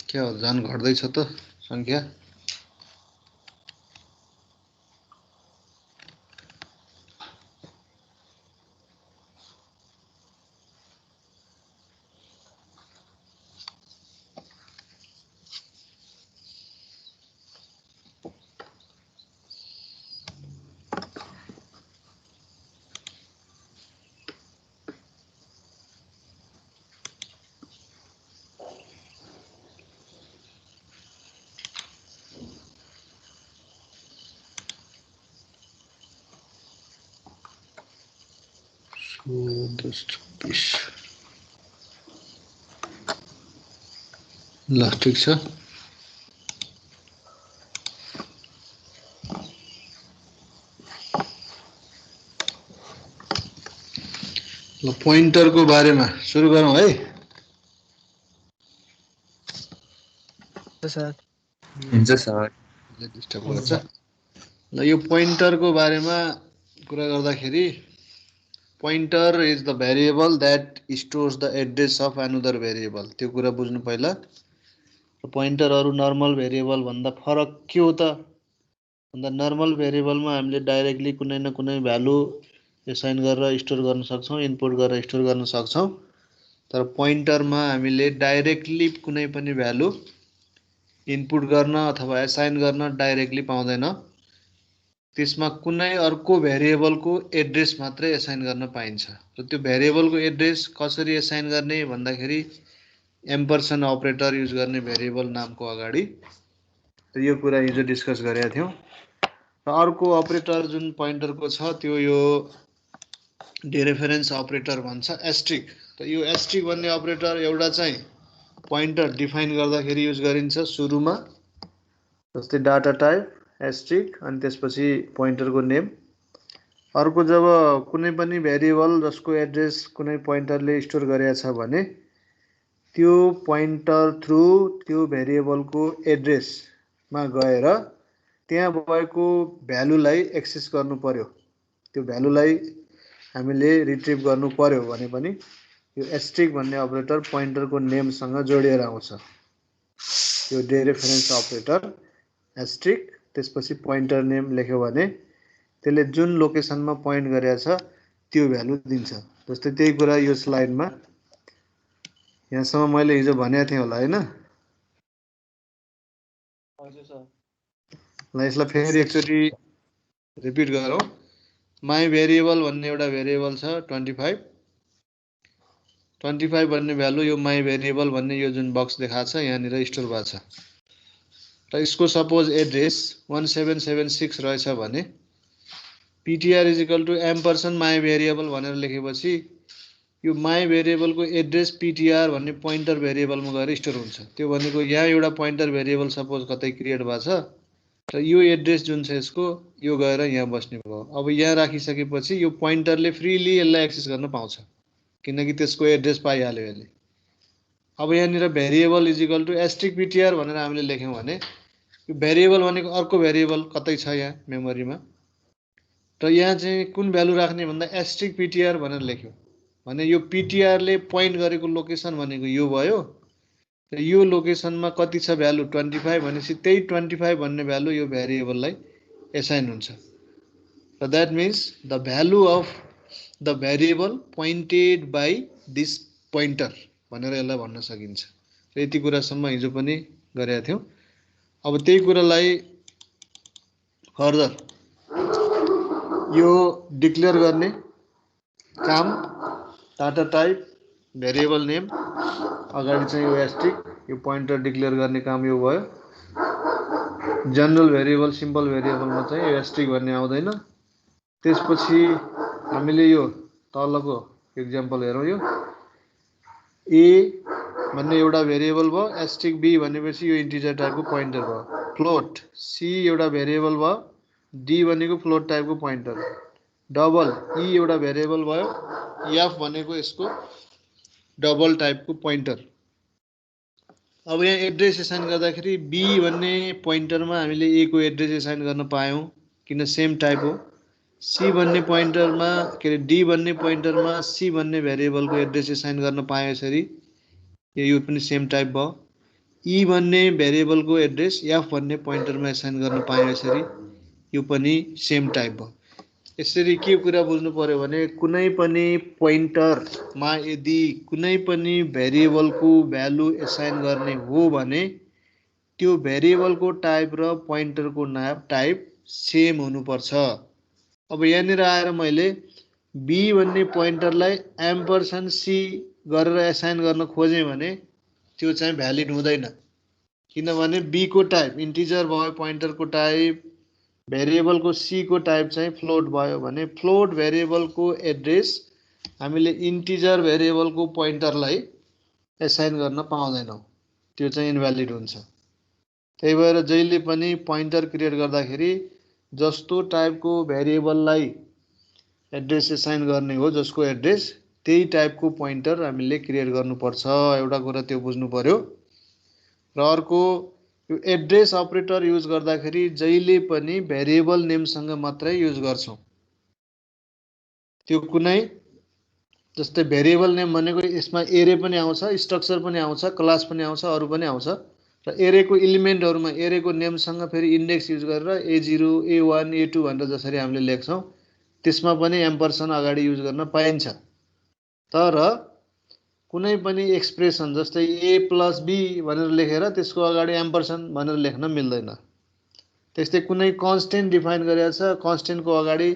क्या हो झन् घट्दैछ त संख्या ल ठीक छ ल पोइन्टरको बारेमा सुरु गरौँ है सर हुन्छ सर डिस्टर्ब गर्छ ल यो पोइन्टरको बारेमा कुरा गर्दाखेरि pointer is the variable that stores the address of another variable त्यो कुरा बुझ्नु पहिला पोइन्टरहरु नर्मल भेरिएबल भन्दा फरक के हो त भन्दा नर्मल भेरिएबलमा हामीले डाइरेक्टली कुनै न कुनै भ्यालु एसाइन गरेर स्टोर गर्न सक्छौं इनपुट गरेर स्टोर गर्न सक्छौं तर पोइन्टरमा हामीले डाइरेक्टली कुनै पनि भ्यालु इनपुट गर्न अथवा एसाइन गर्न डाइरेक्टली पाउँदैन त्यसमा कुनै अर्को भेरिएबलको एड्रेस मात्रै एसाइन गर्न पाइन्छ र त्यो भेरिएबलको एड्रेस कसरी एसाइन गर्ने भन्दाखेरि एम्परसेन्ड अपरेटर युज गर्ने भेरिएबल नामको अगाडि त यो कुरा हिजो डिस्कस गरेका थियौं र अर्को अपरेटर जुन पोइन्टरको छ त्यो यो डिरेफरेन्स अपरेटर भन्छ एस्ट्रिक त यो एस्ट्रिक भन्ने अपरेटर एउटा चाहिँ पोइन्टर डिफाइन गर्दाखेरि युज गरिन्छ सुरुमा जस्तै डाटा टाइप एस्ट्रिक अनि त्यसपछि पोइन्टरको नेम अर्को जब कुनै पनि भेरिएबल जसको एड्रेस कुनै पोइन्टरले स्टोर गरेको छ भने त्यो पोइन्टर थ्रु त्यो भेरिएबलको एड्रेसमा गएर त्यहाँ भएको भ्यालुलाई एक्सेस गर्नु पर्यो त्यो भ्यालुलाई हामीले रिट्रिभ गर्नु पर्यो भने पनि यो एस्ट्रिक भन्ने अपरेटर पोइन्टरको नेमसँग जोडिएर आउँछ यो डिरेफरेन्स अपरेटर एस्ट्रिक त्यसपछि पोइन्टर नेम लेख्यो भने त्यसले जुन लोकेसनमा पोइन्ट गरेको छ त्यो भ्यालु दिन्छ जस्तै त्यही कुरा यो स्लाइडमा यहाँसम्म मैले हिजो भनेको थिएँ होला हैन हजुर सर ल यसलाई फेरि एकचोटि रिपिट गरौँ माई भेरिएबल भन्ने एउटा भेरिएबल छ 25 भन्ने भ्यालु यो माई भेरिएबल भन्ने यो जुन बक्स देखाएको छ यहाँनिर स्टोर भएको छ र यसको सपोज एड्रेस 1776 रहेछ भने ptr is equal to ampersand my variable भनेर लेखेपछि यो माई भेरिएबलको एड्रेस ptr भन्ने पोइन्टर भेरिएबलमा गएर स्टोर हुन्छ त्यो भनेको यहाँ एउटा पोइन्टर भेरिएबल सपोज कतै क्रिएट भएको छ र यो एड्रेस जुन छ यसको यो गएर यहाँ बस्ने भयो अब यहाँ राखिसकेपछि यो पोइन्टरले फ्रीली यसलाई एक्सेस गर्न पाउँछ किनकि त्यसको एड्रेस पाइहाल्यो यसले अब यहाँनिर variable is equal to asterisk ptr भनेर हामीले लेख्यौं भने यो भेरिएबल भनेको अर्को भेरिएबल कतै छ यहाँ मेमोरीमा र यहाँ चाहिँ कुन भ्यालु राख्ने भन्दा एस्ट्रिक ptr भनेर लेख्यो भने यो ptr ले पोइन्ट गरेको लोकेसन भनेको यो भयो र यो लोकेसनमा कति छ भ्यालु 25 भनेपछि त्यही 25 भन्ने भ्यालु यो भेरिएबललाई एसाइन हुन्छ र that means the value of the variable pointed by this pointer भनेर यसलाई भन्न सकिन्छ र यति कुरासम्म हिजो पनि गरेका थियौं अब त्यही कुरालाई फर्दर यो डिक्लेयर गर्ने काम डाटा टाइप भेरिएबल नेम अगाडि चाहिँ यो एस्ट्रिक यो पोइन्टर डिक्लेयर गर्ने काम यो भयो जनरल भेरिएबल सिम्पल भेरिएबलमा चाहिँ यो एस्ट्रिक भन्ने आउँदैन त्यसपछि हामीले यो तलको एक्जाम्पल हेरौँ यो ए भन्ने एउटा भेरिएबल भयो एस्ट्रिक बी भनेपछि यो इन्टिजर टाइपको पोइन्टर भयो फ्लोट सी एउटा भेरिएबल भयो डी भनेको फ्लोट टाइपको पोइन्टर डबल ई एउटा भेरिएबल भयो एफ भनेको यसको डबल टाइपको पोइन्टर अब यहाँ एड्रेस एसाइन गर्दाखेरि बी भन्ने पोइन्टरमा हामीले ए को एड्रेस एसाइन गर्न पायौं किन सेम टाइप हो सी भन्ने पोइन्टरमा के अरे डी भन्ने पोइन्टरमा सी भन्ने भेरिएबलको एड्रेस एसाइन गर्न पाए यसरी यो पनि सेम टाइप भयो ई भन्ने भेरिएबलको एड्रेस एफ भन्ने पोइन्टरमा एसाइन गर्न पाएँ यसरी, यो पनि सेम टाइप भयो। यसरी के कुरा बुझ्नु पर्यो भने कुनै पनि पोइन्टरमा यदि कुनै पनि भेरिएबलको भ्यालु एसाइन गर्ने हो भने त्यो भेरिएबलको टाइप र पोइन्टरको टाइप सेम हुनुपर्छ। अब यहाँनिर आएर मैले बी भन्ने पोइन्टरलाई एम्परसेन्ड सी गरेर एसाइन गर्न खोजेँ भने त्यो चाहिँ भ्यालिड हुँदैन, किनभने बी को टाइप इन्टिजर भयो, पोइन्टरको टाइप, भेरिएबलको सी को टाइप चाहिँ फ्लोट भयो भने फ्लोट भेरिएबलको एड्रेस हामीले इन्टिजर भेरिएबलको पोइन्टरलाई एसाइन गर्न पाउँदैनौँ, त्यो चाहिँ इन्भ्यालिड हुन्छ। त्यही भएर जहिले पनि पोइन्टर क्रिएट गर्दाखेरि जस्तो टाइपको भेरिएबललाई एड्रेस एसाइन गर्ने हो, जसको एड्रेस त्यही टाइपको पोइन्टर हामीले क्रिएट गर्नुपर्छ, एउटा कुरा त्यो बुझ्नु पर्यो। र अर्को यो एड्रेस अपरेटर युज गर्दाखेरि जहिले पनि भेरिएबल नेमसँग मात्रै युज गर्छौँ। त्यो कुनै जस्तै भेरिएबल नेम भनेको यसमा एरे पनि आउँछ, स्ट्रक्चर पनि आउँछ, क्लास पनि आउँछ, अरू पनि आउँछ र एरेको इलिमेन्टहरुमा एरेको नेमसँग फेरि इन्डेक्स युज गरेर A0, A1, A2 भनेर जसरी हामीले लेख्छौँ त्यसमा पनि एम्परसेन्ड अगाडि युज गर्न पाइन्छ। तर कुनै पनि एक्सप्रेसन जस्तै A + B भनेर लेखेर त्यसको अगाडि एम्परसेन्ड भनेर लेख्न मिल्दैन। त्यस्तै कुनै कन्स्टेन्ट डिफाइन गरेको छ, कन्स्टेन्टको अगाडि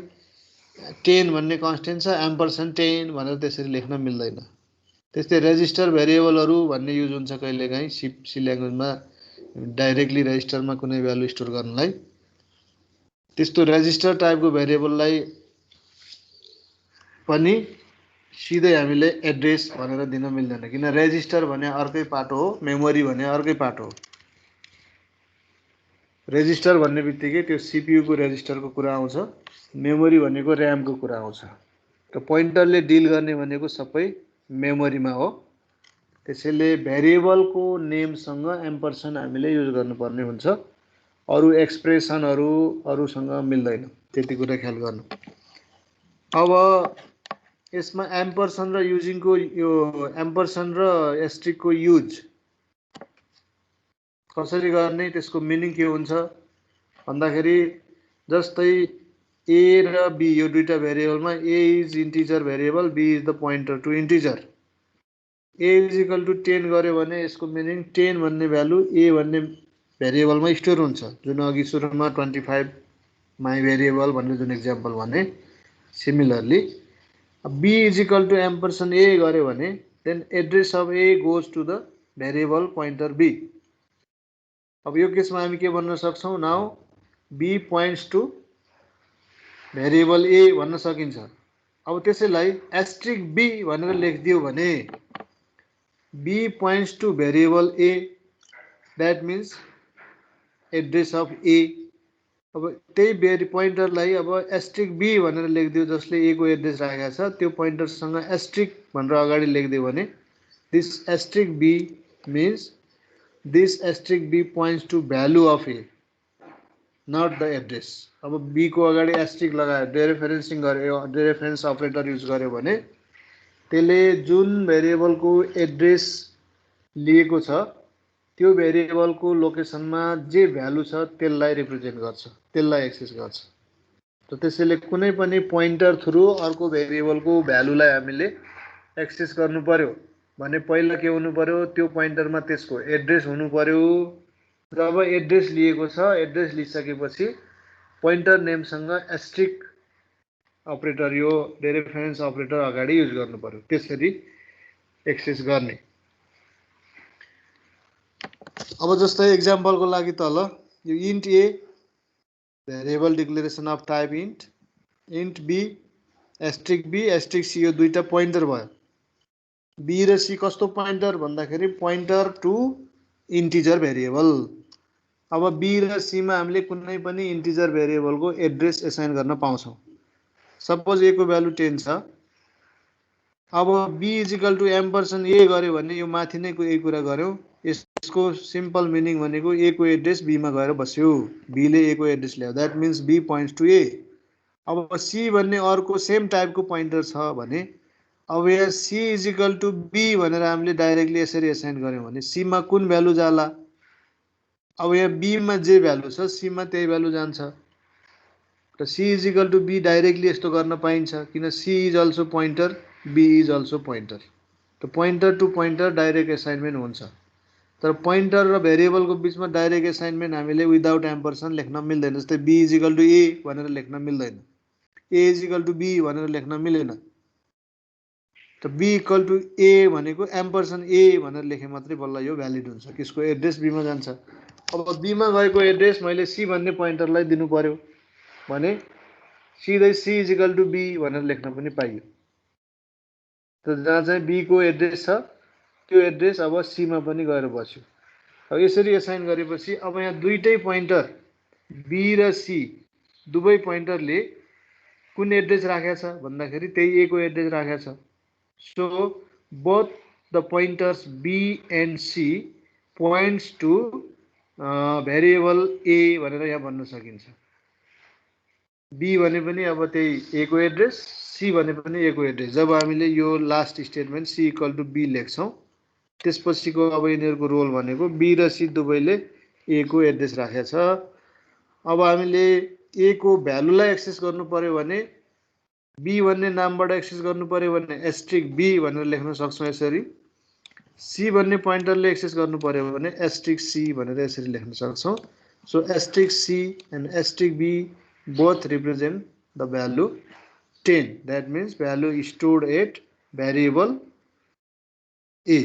10 भन्ने कन्स्टेन्ट छ, एम्परसेन्ड 10 भनेर त्यसरी लेख्न मिल्दैन। त्यस्तै रेजिस्टर भेरिएबलहरु भन्ने युज हुन्छ कहिलेकाहीँ सी ल्याङ्ग्वेजमा डाइरेक्टली रेजिस्टरमा कुनै भ्यालु स्टोर गर्नलाई। त्यस्तो रेजिस्टर टाइपको भेरिएबललाई पनि सिधै हामीले एड्रेस भनेर दिन मिल्दैन, किन रेजिस्टर भने अर्कै पाटो हो, मेमोरी भने अर्कै पाटो हो। रेजिस्टर भन्ने बित्तिकै त्यो सीपीयू को रेजिस्टरको कुरा आउँछ, मेमोरी भनेको र्याम को कुरा आउँछ। र पोइन्टरले डिल गर्ने भनेको सबै मेमोरीमा हो। त्यसैले भेरिएबलको नेमसँग एम्परसेन्ड हामीले युज गर्नुपर्ने हुन्छ, अरू एक्सप्रेसनहरु अरूसँग मिल्दैन, त्यति कुरा ख्याल गर्नु। अब यसमा एम्परसेन्ड र युजिङको यो एम्परसेन्ड र एस्ट्रिकको युज कसरी गर्ने, त्यसको मिनिङ के हुन्छ भन्दाखेरि जस्तै A र B यो दुईटा भेरिएबलमा A is integer variable, B is the pointer to integer. A = 10 गर्यो भने यसको मिनिङ 10 भन्ने भ्यालु A भन्ने भेरिएबलमा स्टोर हुन्छ, जुन अघि सुरुमा 25 माई भेरिएबल भन्ने जुन एक्जाम्पल भने। सिमिलरली B = एम्परसेन्ड A गर्यो भने then address of A goes to the variable pointer B। अब यो केसमा हामी के भन्न सक्छौं, now B points to variable A भन्न सकिन्छ। अब त्यसैलाई एस्ट्रिक B भनेर लेखिदियो भने B points to variable A, that means address of A। अब त्यही पोइन्टरलाई अब एस्ट्रिक B भनेर लेखिदियो जसले A को एड्रेस राखेको छ, त्यो पोइन्टरसँग एस्ट्रिक भनेर अगाडि लेखिदियो भने दिस एस्ट्रिक B मीन्स this asterisk B points to value of A, not the address। अब B को अगाडि एस्ट्रिक लगायो, डेरेफरेन्सिङ गर्यो, डेरेफरेन्स अपरेटर युज गर्यो भने त्यसले जुन भेरिएबलको एड्रेस लिएको छ त्यो भेरिएबलको लोकेसनमा जे भ्यालु छ त्यसलाई रिप्रेजेन्ट गर्छ, त्यसलाई एक्सेस गर्छ। त त्यसैले कुनै पनि पोइन्टर थ्रु अर्को भेरिएबलको भ्यालुलाई हामीले एक्सेस गर्नु पर्यो भने पहिला के हुनु पर्यो, त्यो पोइन्टरमा त्यसको एड्रेस हुनु पर्यो। जब एड्रेस लिएको छ, एड्रेस लिइसकेपछि पोइन्टर नेमसँग एस्ट्रिक अपरेटर यो डेरेफरेन्स अपरेटर अगाडि युज गर्नु पर्यो, त्यसरी एक्सेस गर्ने। अब जस्तै एक्जाम्पलको लागि तल यो int A variable declaration of type int B asterisk B asterisk C यो दुईटा पोइन्टर भयो। B र C कस्तो पोइन्टर भन्दाखेरि पोइन्टर टु इन्टिजर भेरिएबल। अब B र C मा हामीले कुनै पनि इन्टिजर भेरिएबलको एड्रेस एसाइन गर्न पाउँछौं। सपोज A को भ्यालु 10 छ। अब B = एम्परसेन्ड A गर्यो भने यो माथि नै यही कुरा गर्यौं, यसको सिम्पल मिनिङ भनेको A को एड्रेस B मा गएर बस्यो, B ले A को एड्रेस ल्यायो, that means B points to A। अब C भन्ने अर्को सेम टाइपको पोइन्टर छ भने अब यहाँ C is equal to B भनेर हामीले डाइरेक्टली यसरी एसाइन गर्यौँ भने सीमा कुन भ्यालु जाला? अब यहाँ बीमा जे भ्यालु छ सीमा त्यही भ्यालु जान्छ र C is equal to B directly यस्तो गर्न पाइन्छ किन C is also pointer B is also pointer. त pointer to pointer direct assignment हुन्छ तर पोइन्टर र भेरिएबलको बिचमा डाइरेक्ट एसाइनमेन्ट हामीले विदाउट एम्परसन लेख्न मिल्दैन। जस्तै B is equal to A भनेर लेख्न मिल्दैन, A is equal to B भनेर लेख्न मिलेन। त बी इक्वल टु ए भनेको एम्परसन ए भनेर लेखे मात्रै बल्ल यो भ्यालिड हुन्छ, किसको एड्रेस बीमा जान्छ। अब बीमा गएको एड्रेस मैले सी भन्ने पोइन्टरलाई दिनु पर्यो भने सिधै C is equal to B भनेर लेख्न पनि पाइयो। त जहाँ चाहिँ बी को एड्रेस छ त्यो एड्रेस अब सीमा पनि गएर बस्यो। अब यसरी एसाइन गरेपछि अब यहाँ दुईटै पोइन्टर बी र सी दुवै पोइन्टरले कुन एड्रेस राखेको छ भन्दाखेरि त्यही ए को एड्रेस राखेको छ। So both the pointers B and C points to variable A भनेर यहाँ भन्न सकिन्छ। बी भने पनि अब त्यही ए को एड्रेस, सी भने पनि ए को एड्रेस। जब हामीले यो last statement C equal to B लेख्छौँ त्यसपछिको अब यिनीहरूको रोल भनेको बी र सी दुवैले ए को एड्रेस राखेको छ। अब हामीले ए को भ्यालुलाई एक्सेस गर्नु पर्यो भने बी भन्ने नामबाट एक्सेस गर्नु पर्यो भने एस्ट्रिक बी भनेर लेख्न सक्छौँ यसरी। सी भन्ने पोइन्टरले एक्सेस गर्नु पर्यो भने एस्ट्रिक सी भनेर यसरी लेख्न सक्छौँ। So asterisk C and asterisk B both represent the value 10. That means value is stored at variable A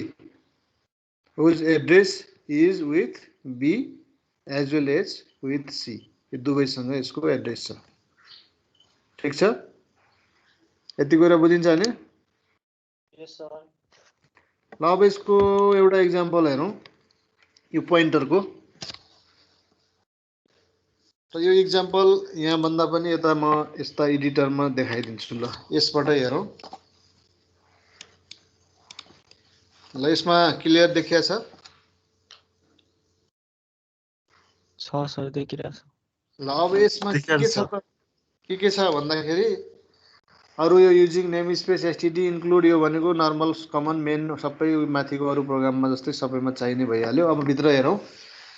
whose address is with B as well as with C. यो दुवैसँग यसको address छ। ठिक छ, यति कुरा बुझिन्छ नि? यस सर। ल अब यसको एउटा इक्जाम्पल हेरौँ यो पोइन्टरको। त यो इक्जाम्पल यहाँ भन्दा पनि यता म यस्ता एडिटरमा देखाइदिन्छु। ल यसबाट हेरौँ। ल यसमा क्लियर देखिया छ? सर देखिरहेछ। ल अब यसमा के छ भन्दाखेरि अरू यो using name space STD include यो भनेको नर्मल कमन मेन सबै माथिको अरू प्रोग्राममा जस्तै सबैमा चाहिने भइहाल्यो। अब भित्र हेरौँ।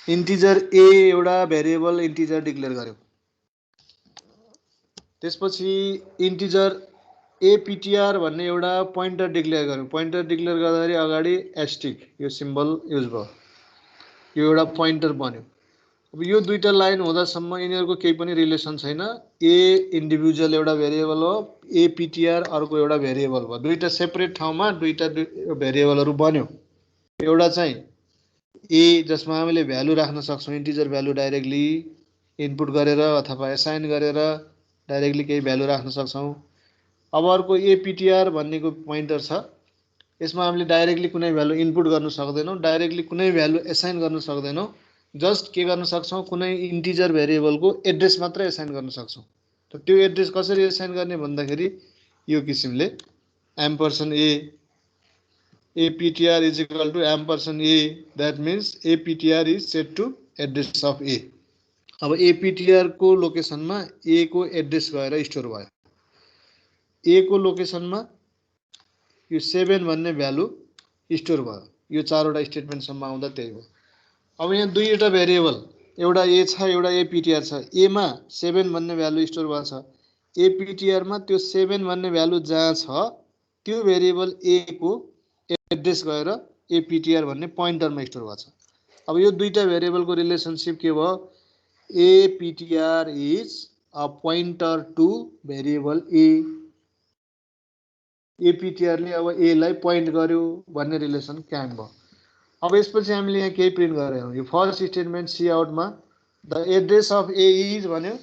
इन्टिजर ए एउटा भेरिएबल इन्टिजर डिक्लेयर गर्यो, त्यसपछि इन्टिजर एपिटिआर भन्ने एउटा पोइन्टर डिक्लेयर गर्यो। पोइन्टर डिक्लेयर गर्दाखेरि अगाडि एस्ट्रिक यो सिम्बल युज भयो, यो एउटा पोइन्टर बन्यो। अब यो दुईटा लाइन हुँदासम्म यिनीहरूको केही पनि रिलेसन छैन। ए इन्डिभिजुअल एउटा भेरिएबल हो, एपिटिआर अर्को एउटा भेरिएबल भयो। दुईटा सेपरेट ठाउँमा दुईटा भेरिएबलहरू बन्यो। एउटा चाहिँ ए जसमा हामीले भ्यालु राख्न सक्छौँ, इन्टिजर भ्यालु डाइरेक्टली इनपुट गरेर अथवा एसाइन गरेर डाइरेक्टली केही भ्यालु राख्न सक्छौँ। अब अर्को एपिटिआर भन्नेको पोइन्टर छ, यसमा हामीले डाइरेक्टली कुनै भ्यालु इनपुट गर्न सक्दैनौँ, डाइरेक्टली कुनै भ्यालु एसाइन गर्न सक्दैनौँ। जस्ट के गर्न सक्छौँ, कुनै इन्टिजर भेरिएबलको एड्रेस मात्रै एसाइन गर्न सक्छौँ। त त्यो एड्रेस कसरी एसाइन गर्ने भन्दाखेरि यो किसिमले एम्परसन ए APTR is equal to ampersand A. That means APTR is set to address of A. अब APTR को लोकेसनमा A को एड्रेस गएर स्टोर भयो। A को लोकेसनमा यो 7 भन्ने भ्यालु स्टोर भयो। यो चारवटा स्टेटमेन्टसम्म आउँदा त्यही हो। अब यहाँ दुईवटा भेरिएबल, एउटा A छ एउटा APTR छ। A मा 7 भन्ने भ्यालु स्टोर भएको छ, APTR मा त्यो 7 भन्ने भ्यालु जहाँ छ त्यो भेरिएबल A को एड्रेस गएर APTR भन्ने पोइन्टरमा स्टोर भएको छ। अब यो दुईटा भेरिएबलको रिलेसनशिप के भयो, APTR is a pointer to variable A। APTR ले अब A लाई पोइन्ट गर्यो भन्ने रिलेसन क्याम भयो। अब यसपछि हामीले यहाँ केही प्रिन्ट गरेर यो फर्स्ट स्टेटमेन्ट सी आउटमा the address of A is भन्यो,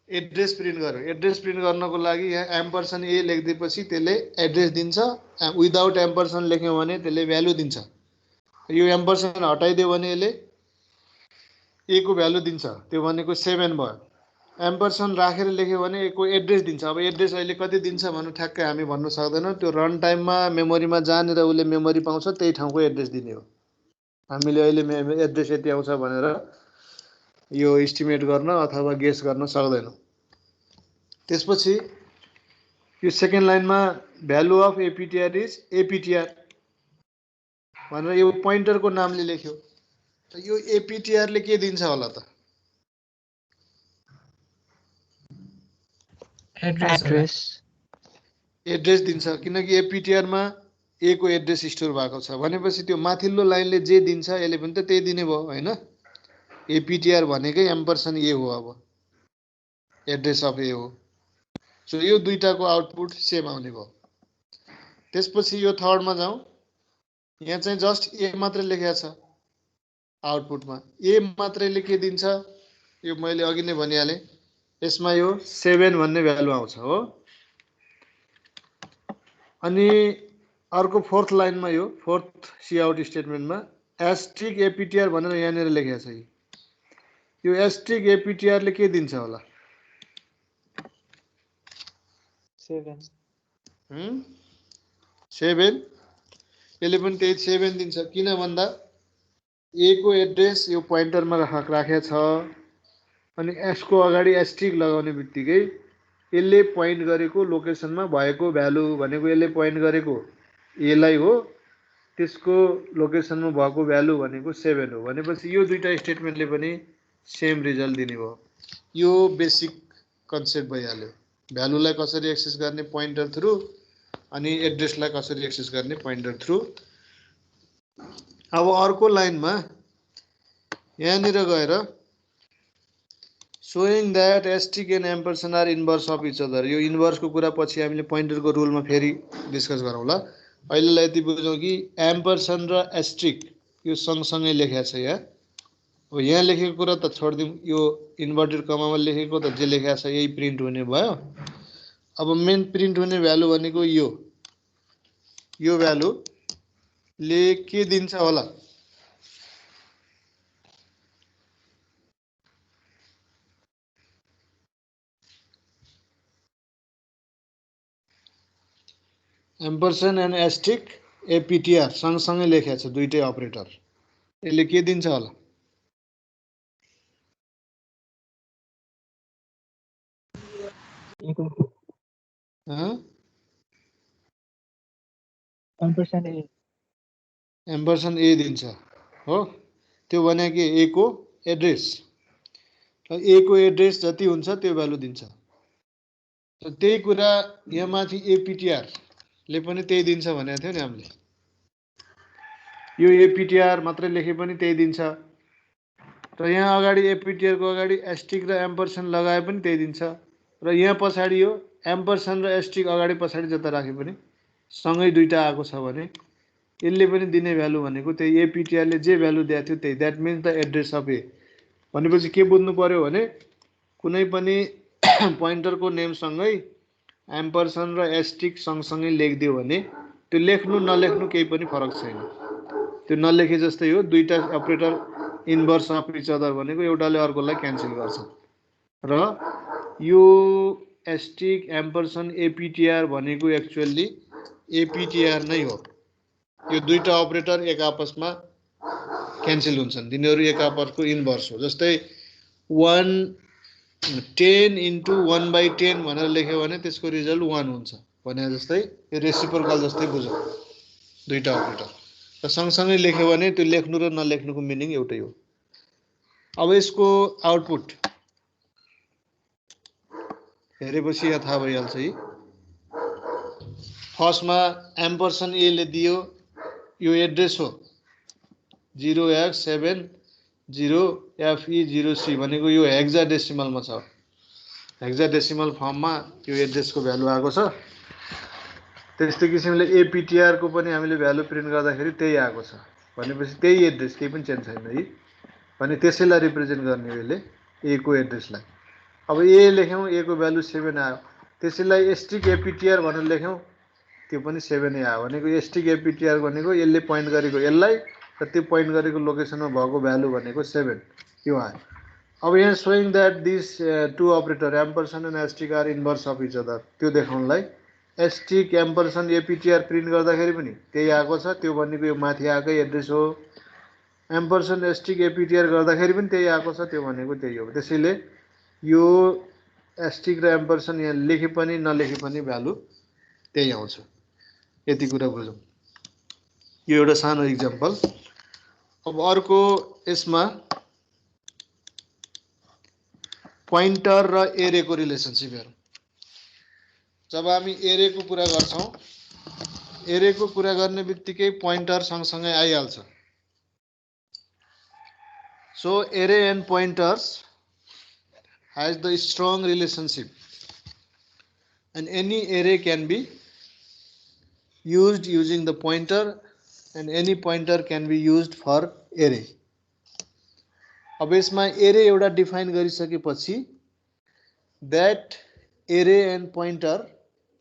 एड्रेस प्रिन्ट गर्यो। एड्रेस प्रिन्ट गर्नको लागि यहाँ एम्परसन A लेखिदिएपछि त्यसले एड्रेस दिन्छ, विदाउट एम्परसन लेख्यौँ भने त्यसले भ्यालु दिन्छ। यो एम्परसन हटाइदियो भने यसले A को भ्यालु दिन्छ, त्यो भनेको 7 भयो। एम्परसन राखेर लेख्यो भने A को एड्रेस दिन्छ। अब एड्रेस अहिले कति दिन्छ भन्नु ठ्याक्कै हामी भन्नु सक्दैनौँ, त्यो रन टाइममा मेमोरीमा जहाँनिर उसले मेमोरी पाउँछ त्यही ठाउँको एड्रेस दिने हो। हामीले अहिले एड्रेस यति आउँछ भनेर यो एस्टिमेट गर्न अथवा गेस गर्न सक्दैनौँ। त्यसपछि यो सेकेन्ड लाइनमा भ्यालु अफ एपिटिआर इज एपिटिआर भनेर यो पोइन्टरको नामले लेख्यो। त यो एपिटिआरले के दिन्छ होला त? एड्रेस एड्रेस दिन्छ, किनकि एपिटिआरमा ए को एड्रेस स्टोर भएको छ भनेपछि त्यो माथिल्लो लाइनले जे दिन्छ यसले पनि त त्यही दिने भयो हैन। एपिटिआर भनेकै एम्परसन ए हो, अब एड्रेस अफ ए हो। सो यो दुईटाको आउटपुट सेम आउने भयो। त्यसपछि यो थर्डमा जाउँ। यहाँ चाहिँ जस्ट ए मात्रै लेखेको छ आउटपुटमा। ए मात्रैले के दिन्छ यो मैले अघि नै भनिहालेँ। यसमा यो 7 भन्ने भ्यालु आउँछ हो। अनि अर्को फोर्थ लाइनमा यो फोर्थ सी आउट स्टेटमेन्टमा एस्ट्रिक एपिटिआर भनेर यहाँनिर लेखेको छ। यो एस्ट्रिक एपिटिआरले के दिन्छ होला? 7 यसले पनि त्यही 7 दिन्छ। किन भन्दा ए को एड्रेस यो पोइन्टरमा राखेको छ अनि यसको अगाडि एस्ट्रिक लगाउने बित्तिकै यसले पोइन्ट गरेको लोकेसनमा भएको भ्यालु भनेको यसले पोइन्ट गरेको ए लाई हो, त्यसको लोकेसनमा भएको भ्यालु भनेको 7 हो। भनेपछि यो दुईटा स्टेटमेन्टले पनि सेम रिजल्ट दिने भयो। यो बेसिक कन्सेप्ट भइहाल्यो। भ्यालुलाई कसरी एक्सेस गर्ने पोइन्टर थ्रु अनि एड्रेसलाई कसरी एक्सेस गर्ने पोइन्टर थ्रु। अब अर्को लाइनमा यहाँनिर गएर showing that asterisk and ampersand are inverse of each other। यो इन्भर्सको कुरा पछि हामीले पोइन्टरको रुलमा फेरि डिस्कस गरौँला। अहिलेलाई यति बुझौँ कि एम्परसन्ड र एस्ट्रिक यो सँगसँगै लेखेको छ यहाँ। अब यहाँ लेखेको कुरा त छोडिदिउँ, यो इन्भर्टेड कमामा लेखेको त जे लेखेको छ यही प्रिन्ट हुने भयो। अब मेन प्रिन्ट हुने भ्यालु भनेको यो भ्यालुले के दिन्छ होला? एम्परसन एन्ड एस्ट्रिक एपिटिआर सँगसँगै लेखेको छ दुईटै अपरेटर। यसले के दिन्छ होला? एम्परसन ए दिन्छ हो। त्यो भने कि ए को एड्रेस, ए को एड्रेस जति हुन्छ त्यो भ्यालु दिन्छ। त्यही कुरा यहाँ माथि एपिटिआर ले पनि त्यही दिन्छ भनेको थियो नि हामीले। यो एपिटिआर मात्रै लेखे पनि त्यही दिन्छ र यहाँ अगाडि एपिटिआर को अगाडि एस्ट्रिक र एम्परसन लगाए पनि त्यही दिन्छ र यहाँ पछाडि यो एम्परसन र एस्ट्रिक अगाडि पछाडि जता राखे पनि सँगै दुईटा आएको छ भने यसले पनि दिने भ्यालु भनेको त्यही एपिटिआर ले जे भ्यालु दिएको थियो त्यही। That means the address of A भनेपछि के बुझ्नु पर्यो भने कुनै पनि पोइन्टरको नेमसँगै एम्परसन र एस्ट्रिक सँगसँगै लेखिदियो भने त्यो लेख्नु नलेख्नु केही पनि फरक छैन। त्यो नलेखे जस्तै हो। दुईटा operator inverse of each other भनेको एउटाले अर्कोलाई क्यान्सल गर्छ र यो एस्ट्रिक एम्परसन एपिटिआर भनेको एक्चुअली एपिटिआर नै हो। यो दुईटा अपरेटर एक आपसमा क्यान्सल हुन्छन्, तिनीहरू एक आपसको इन्भर्स हो। जस्तै 10 into 1/10 भनेर लेख्यो भने त्यसको रिजल्ट 1 हुन्छ भने जस्तै यो रेसिप्रोकल जस्तै बुझौँ दुईटा अपरेटर। र सँगसँगै लेख्यो भने त्यो लेख्नु र नलेख्नुको मिनिङ एउटै हो। अब यसको आउटपुट हेरेपछि यहाँ थाहा भइहाल्छ। फर्स्टमा एम्परसन ए ले दियो, यो एड्रेस हो 0x70FE0C भनेको यो हेक्साडेसिमलमा छ। हेक्साडेसिमल फर्ममा यो एड्रेसको भ्यालु आएको छ। त्यस्तै किसिमले एपिटिआर को पनि हामीले भ्यालु प्रिन्ट गर्दाखेरि त्यही आएको छ भनेपछि त्यही एड्रेस, केही पनि चेन्ज छैन है। भने त्यसैलाई रिप्रेजेन्ट गर्ने यसले ए को एड्रेसलाई। अब ए लेख्यौँ, ए को भ्यालु 7 आयो, त्यसैलाई एस्ट्रिक एपिटिआर भनेर लेख्यौँ, त्यो पनि 7 नै आयो भनेको एस्ट्रिक एपिटिआर भनेको यसले पोइन्ट गरेको यसलाई र त्यो पोइन्ट गरेको लोकेसनमा भएको भ्यालु भनेको 7 यो आयो। अब यहाँ showing that this two operator ampersand and asterisk are inverse of each other त्यो देखाउनलाई एस्ट्रिक एम्परसन एपिटिआर प्रिन्ट गर्दाखेरि पनि त्यही आएको छ। त्यो भनेको यो माथि आएकै एड्रेस हो। एम्परसन एस्ट्रिक एपिटिआर गर्दाखेरि पनि त्यही आएको छ, त्यो भनेको त्यही हो। त्यसैले यो एस्ट्रिक र एम्परसन यहाँ लेखे पनि नलेखे पनि भ्यालु त्यही आउँछ। यति कुरा बुझौँ। यो एउटा सानो इक्जाम्पल। अब अर्को यसमा पोइन्टर र एरेको रिलेसनसिप हेरौँ। जब हामी एरेको कुरा गर्छौँ, एरेको कुरा गर्ने बित्तिकै पोइन्टर सँगसँगै आइहाल्छ। सो एरे and पोइन्टर्स has the strong relationship and any array can be used using the pointer and any pointer can be used for array. अब यसमा एरे एउटा डिफाइन गरिसकेपछि that array and pointer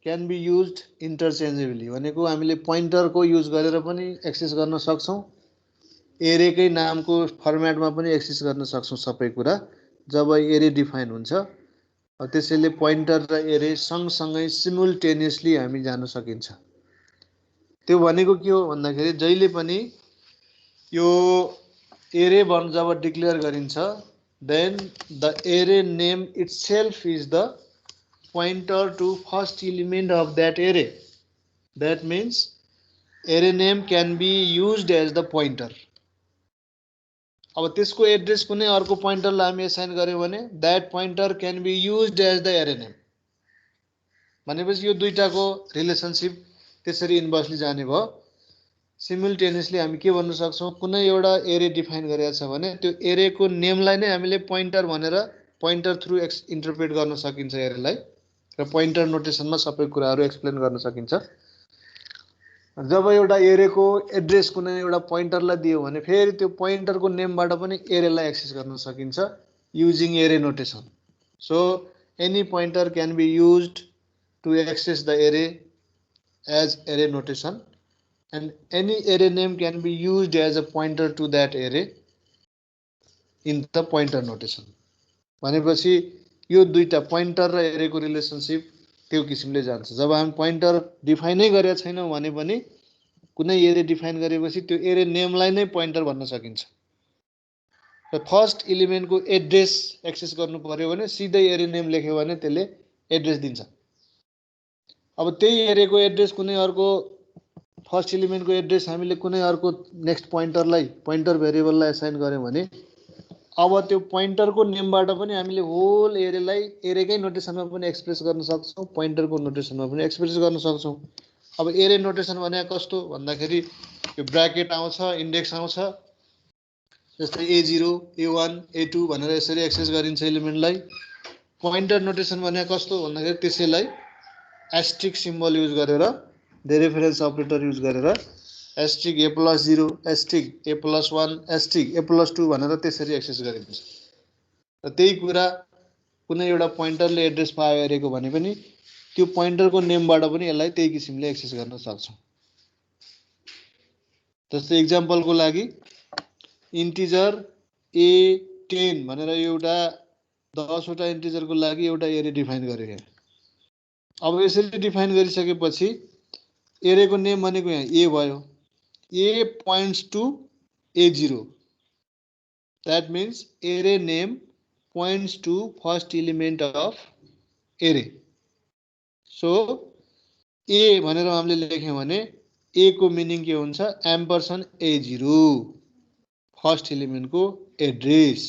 can be used interchangeably भनेको हामीले पोइन्टरको use गरेर पनि access गर्न सक्छौं, एरेकै नामको फर्मेटमा पनि एक्सेस गर्न सक्छौं सबै कुरा जब एरे डिफाइन हुन्छ। त्यसैले पोइन्टर र एरे सँगसँगै सिमुल्टेनियसली हामी जान सकिन्छ। त्यो भनेको के हो भन्दाखेरि जहिले पनि यो एरे जब डिक्लेयर गरिन्छ then the array name itself is the pointer to first element of that array. That means array name can be used as the pointer. अब त्यसको एड्रेस कुनै अर्को पोइन्टरलाई हामी असाइन गर्यौं भने that pointer can be used as the array name. भनेपछि यो दुईटाको relationship त्यसरी इन्भर्सली जाने भयो। सिमुल्टेनियसली हामी के भन्न सक्छौं, कुनै एउटा एरे डिफाइन गरेको छ भने त्यो एरेको नेमलाई नै हामीले पोइन्टर भनेर पोइन्टर थ्रु इन्टरप्रेट गर्न सकिन्छ एरेलाई र पोइन्टर नोटेसनमा सबै कुराहरू एक्सप्लेन गर्न सकिन्छ। जब एउटा एरेको एड्रेस कुनै एउटा पोइन्टरलाई दियो भने फेरि त्यो पोइन्टरको नेमबाट पनि एरेलाई एक्सेस गर्न सकिन्छ using array notation. So any pointer can be used to access the array as array notation and any array name can be used as a pointer to that array in the pointer notation. भनेपछि यो दुईटा pointer र एरेको relationship त्यो किसिमले जान्छ। जब हामी pointer डिफाइनै गरेका छैनौं भने पनि कुनै एरे डिफाइन गरेपछि त्यो एरे नेमलाई नै पोइन्टर भन्न सकिन्छ र फर्स्ट एलिमेन्टको एड्रेस एक्सेस गर्नु पर्यो भने सिधै एरे नेम लेख्यो भने त्यसले एड्रेस दिन्छ। अब त्यही एरेको एड्रेस कुनै अर्को फर्स्ट एलिमेन्टको एड्रेस हामीले कुनै अर्को नेक्स्ट पोइन्टरलाई पोइन्टर भेरिएबललाई असाइन गर्यौं भने अब त्यो पोइन्टरको नेमबाट पनि हामीले होल एरेलाई एरेकै नोटेसनमा पनि एक्सप्रेस गर्न सक्छौं, पोइन्टरको नोटेसनमा पनि एक्सप्रेस गर्न सक्छौं। अब एरे नोटेसन भने कस्तो भन्दाखेरि यो ब्र्याकेट आउँछ, इन्डेक्स आउँछ, जस्तै A0, A1, A2 भनेर यसरी एक्सेस गरिन्छ एलिमेन्टलाई। पोइन्टर नोटेसन भने कस्तो भन्दाखेरि त्यसैलाई एस्ट्रिक सिम्बल युज गरेर the reference operator युज गरेर asterisk A+0 asterisk A+1 asterisk A+2 भनेर त्यसरी एक्सेस गरिन्छ। र त्यही कुरा कुनै एउटा पोइन्टरले एड्रेस पायो एरेको भने पनि त्यो पोइन्टरको नेमबाट पनि यसलाई त्यही किसिमले एक्सेस गर्न सक्छौं। जस्तै एक्जाम्पलको लागि इन्टिजर A10 भनेर एउटा 10 वटा इन्टिजरको लागि एउटा एरे डिफाइन गरेको। अब यसरी डिफाइन गरिसकेपछि एरेको नेम भनेको यहाँ ए भयो, A points to A0, that means array name points to first element of array. So a भनेर हामीले लेख्यौं भने a को मिनिङ के हुन्छ, एम्परसेन्ड A0 फर्स्ट एलिमेन्टको एड्रेस।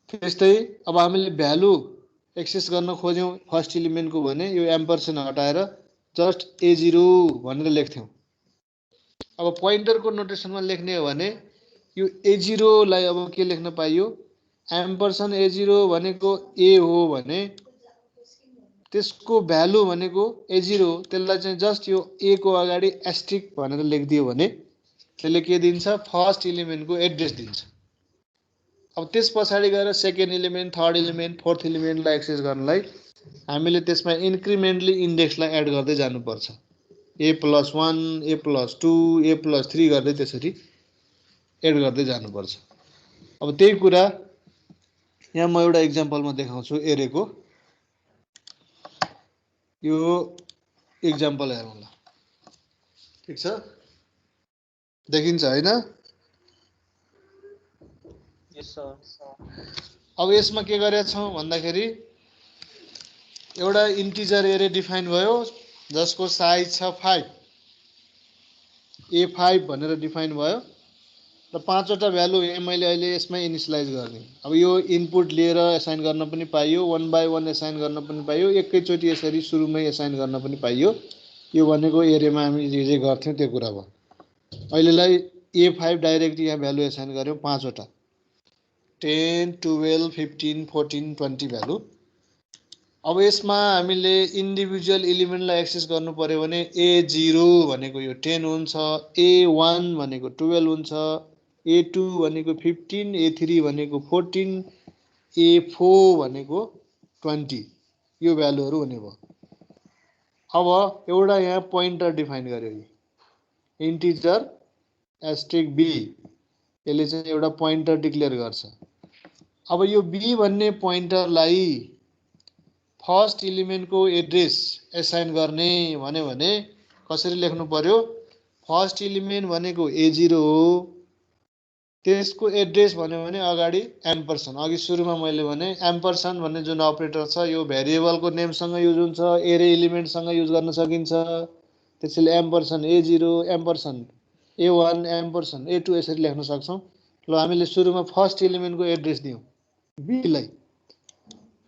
त्यस्तै अब हामीले भ्यालु एक्सेस गर्न खोज्यौं फर्स्ट एलिमेन्टको भने यो एम्परसेन्ड हटाएर जस्ट A0 भनेर लेख्थ्यौं। अब पोइन्टरको नोटेसनमा लेख्ने हो भने यो A0 लाई अब के लेख्न पाइयो, एम्परसेन्ड A0 भनेको A हो भने त्यसको भ्यालु भनेको A0, त्यसलाई चाहिँ जस्ट यो A को अगाडि एस्ट्रिक भनेर लेखिदियो भने त्यसले के दिन्छ, फर्स्ट एलिमेन्टको एड्रेस दिन्छ। अब त्यस पछाडि गएर second element, third element, fourth एलिमेन्टलाई एक्सेस गर्नलाई हामीले त्यसमा इन्क्रिमेन्टली इन्डेक्सलाई एड गर्दै जानुपर्छ। A+1, A+2, A+3 गर्दै त्यसरी एड गर्दै जानुपर्छ। अब त्यही कुरा यहाँ म एउटा एक्जाम्पलमा देखाउँछु एरेको। यो एक्जाम्पल हेरौँ ल, ठीक छ, देखिन्छ हैन? यस सर। अब यसमा के गरेका छौं भन्दाखेरि एउटा इन्टिजर एरे डिफाइन भयो जसको साइज छ 5, A5 भनेर डिफाइन भयो र 5 वटा भ्यालु मैले अहिले यसमै इनिसियलाइज गर्ने। अब यो इनपुट लिएर एसाइन गर्न पनि पाइयो, 1 बाइ 1 एसाइन गर्न पनि पाइयो, एकैचोटि यसरी सुरुमै एसाइन गर्न पनि पाइयो। यो भनेको एरेमा हामी जे जे गर्थ्यौं त्यो कुरा भयो। अहिलेलाई A5 डाइरेक्ट यहाँ भ्यालु एसाइन गर्यौं 5 वटा, 10 12 15 14 20 भ्यालु। अब यसमा हामीले इन्डिभिजुअल एलिमेन्टलाई एक्सेस गर्नु पर्यो भने A0 भनेको यो 10 हुन्छ, A1 भनेको 12 हुन्छ, A2 भनेको 15, A3 भनेको 14, A4 भनेको 20, यो भ्यालुहरु हुने भयो। अब एउटा यहाँ पोइन्टर डिफाइन गर्यो, इन्टिजर एस्ट्रिक B, यसले चाहिँ एउटा पोइन्टर डिक्लेयर गर्छ। अब यो B भन्ने पोइन्टरलाई फर्स्ट एलिमेन्ट को एड्रेस एसाइन गर्ने भन्यो भने कसरी लेख्नु पर्यो? फर्स्ट एलिमेन्ट भनेको A0 हो, त्यसको एड्रेस भन्यो भने अगाडि एम्परसन, अघि सुरुमा मैले भने एम्परसन भन्ने जुन अपरेटर छ यो भेरिएबलको नेमसँग युज हुन्छ, एरे एलिमेन्टसँग युज गर्न सकिन्छ। त्यसैले एम्परसन A0 एम्परसन A1 एम्परसन A2 यसरी लेख्न सक्छौं। ल हामीले सुरुमा फर्स्ट एलिमेन्टको एड्रेस दियौं B लाई,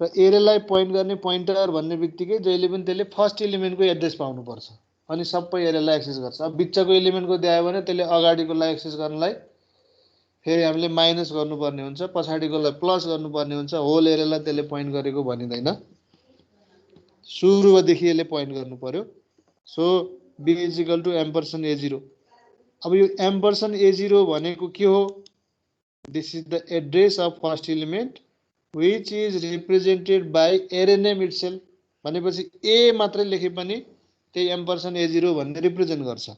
र एरेलाई पोइन्ट गर्ने पोइन्टर भन्ने बित्तिकै जहिले पनि त्यसले फर्स्ट एलिमेन्टको एड्रेस पाउनु पर्छ अनि सबै एरेलाई एक्सेस गर्छ। अब बिचको एलिमेन्टको दियो भने त्यसले अगाडिकोलाई एक्सेस गर्नलाई फेरि हामीले माइनस गर्नुपर्ने हुन्छ, पछाडिकोलाई प्लस गर्नुपर्ने हुन्छ। होल एरेलाई त्यसले पोइन्ट गरेको भनिदैन, सुरुदेखि यसले पोइन्ट गर्नु पर्यो। So B = एम्परसन A0। अब यो एम्परसन A0 भनेको के हो? This is the address of first element which is represented by array name itself। भनेपछि A मात्रै लेखे पनि त्यही एम्परसन A0 भन्ने रिप्रेजेन्ट गर्छ।